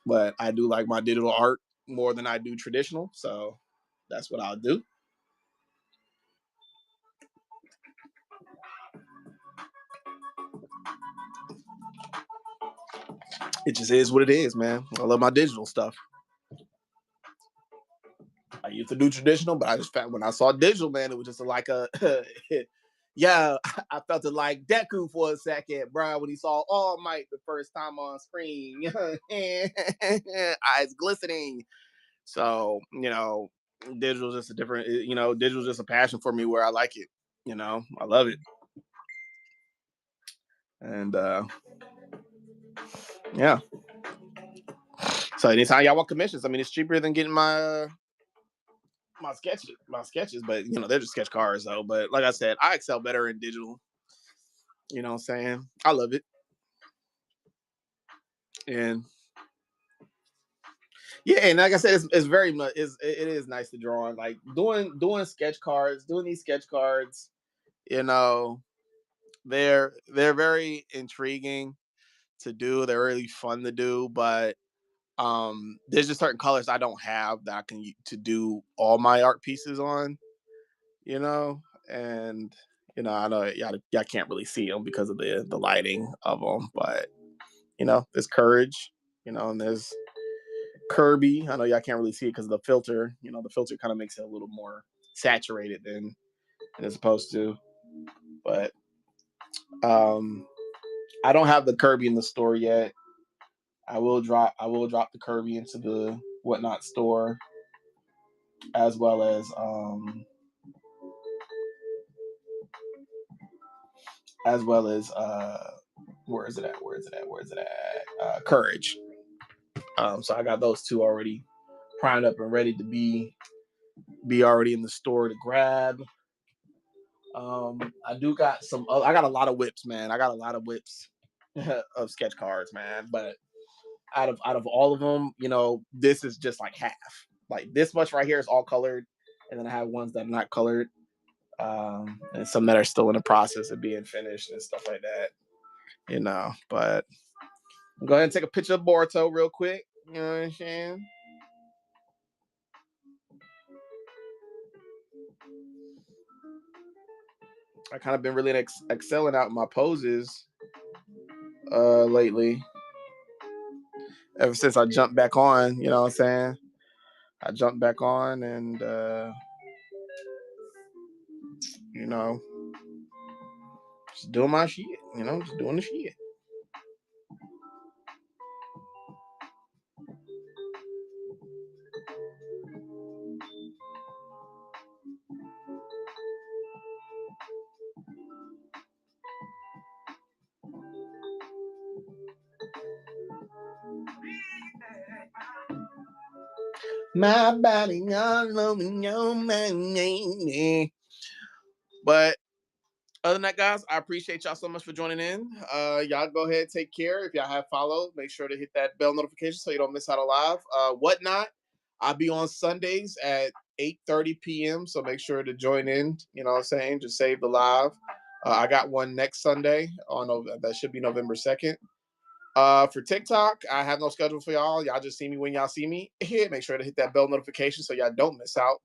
S1: But I do like my digital art more than I do traditional, so that's what I'll do. It just is what it is, man. I love my digital stuff. I used to do traditional, but I just found when I saw digital, man, it was just like a yeah, I felt it like Deku for a second, bro, when he saw All Might the first time on screen. Eyes glistening. So, digital just a different, digital just a passion for me where I like it. I love it. And yeah. So anytime y'all want commissions, I mean, it's cheaper than getting my sketches, but they're just sketch cards though. But like I said, I excel better in digital. You know what I'm saying? I love it. And yeah, and like I said, it's very much it is nice to draw on. Like doing sketch cards, doing these sketch cards, you know, they're very intriguing to do. They're really fun to do, but there's just certain colors I don't have that I can to do all my art pieces on. You know, and I know y'all can't really see them because of the lighting of them, but there's Courage, and there's Kirby. I know y'all can't really see it because of the filter. The filter kind of makes it a little more saturated than it's supposed to. But I don't have the Kirby in the store yet. I will drop the Kirby into the Whatnot store, as well as where is it at? Courage. So I got those two already primed up and ready to be already in the store to grab. I do got some. I got a lot of whips, man. I got a lot of whips of sketch cards, man. But out of all of them, this is just like half. Like this much right here is all colored, and then I have ones that are not colored, and some that are still in the process of being finished and stuff like that. But go ahead and take a picture of Boruto real quick. You know what I'm saying? I kind of been really excelling out in my poses lately. Ever since I jumped back on, you know what I'm saying? I jumped back on and just doing my shit, just doing the shit. My body all over your mind. But other than that, guys, I appreciate y'all so much for joining in. Y'all go ahead, take care. If y'all have followed, make sure to hit that bell notification so you don't miss out on live. Whatnot, I'll be on Sundays at 8:30 p.m. So make sure to join in. You know what I'm saying? Just save the live. I got one next Sunday that should be November 2nd. For TikTok, I have no schedule for y'all. Y'all just see me when y'all see me. Make sure to hit that bell notification so y'all don't miss out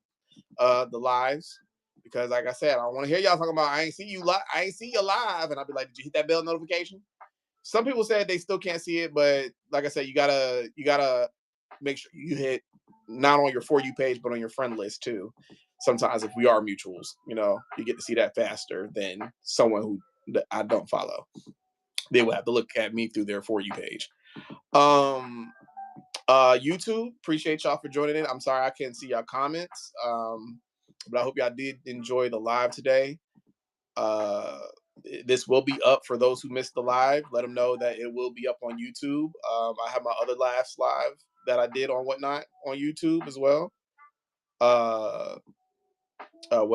S1: the lives. Because like I said, I don't want to hear y'all talking about I ain't see you live, and I'll be like, did you hit that bell notification? Some people said they still can't see it, but like I said, you gotta make sure you hit not on your For You page, but on your friend list too. Sometimes if we are mutuals, you get to see that faster than someone who I don't follow. They will have to look at me through their For You page. YouTube, appreciate y'all for joining in. I'm sorry I can't see y'all comments. But I hope y'all did enjoy the live today. This will be up for those who missed the live. Let them know that it will be up on YouTube. I have my other last live that I did on Whatnot on YouTube as well. What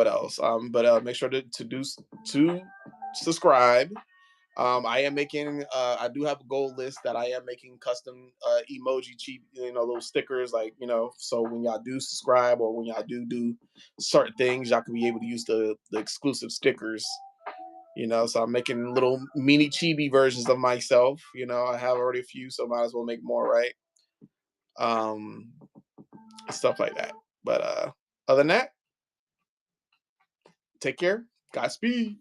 S1: else? But make sure to subscribe. I am making. I do have a goal list that I am making custom emoji cheap, little stickers, like so when y'all do subscribe or when y'all do certain things, y'all can be able to use the exclusive stickers. So I'm making little mini chibi versions of myself. I have already a few, so might as well make more, right? Stuff like that. But other than that, take care. Godspeed.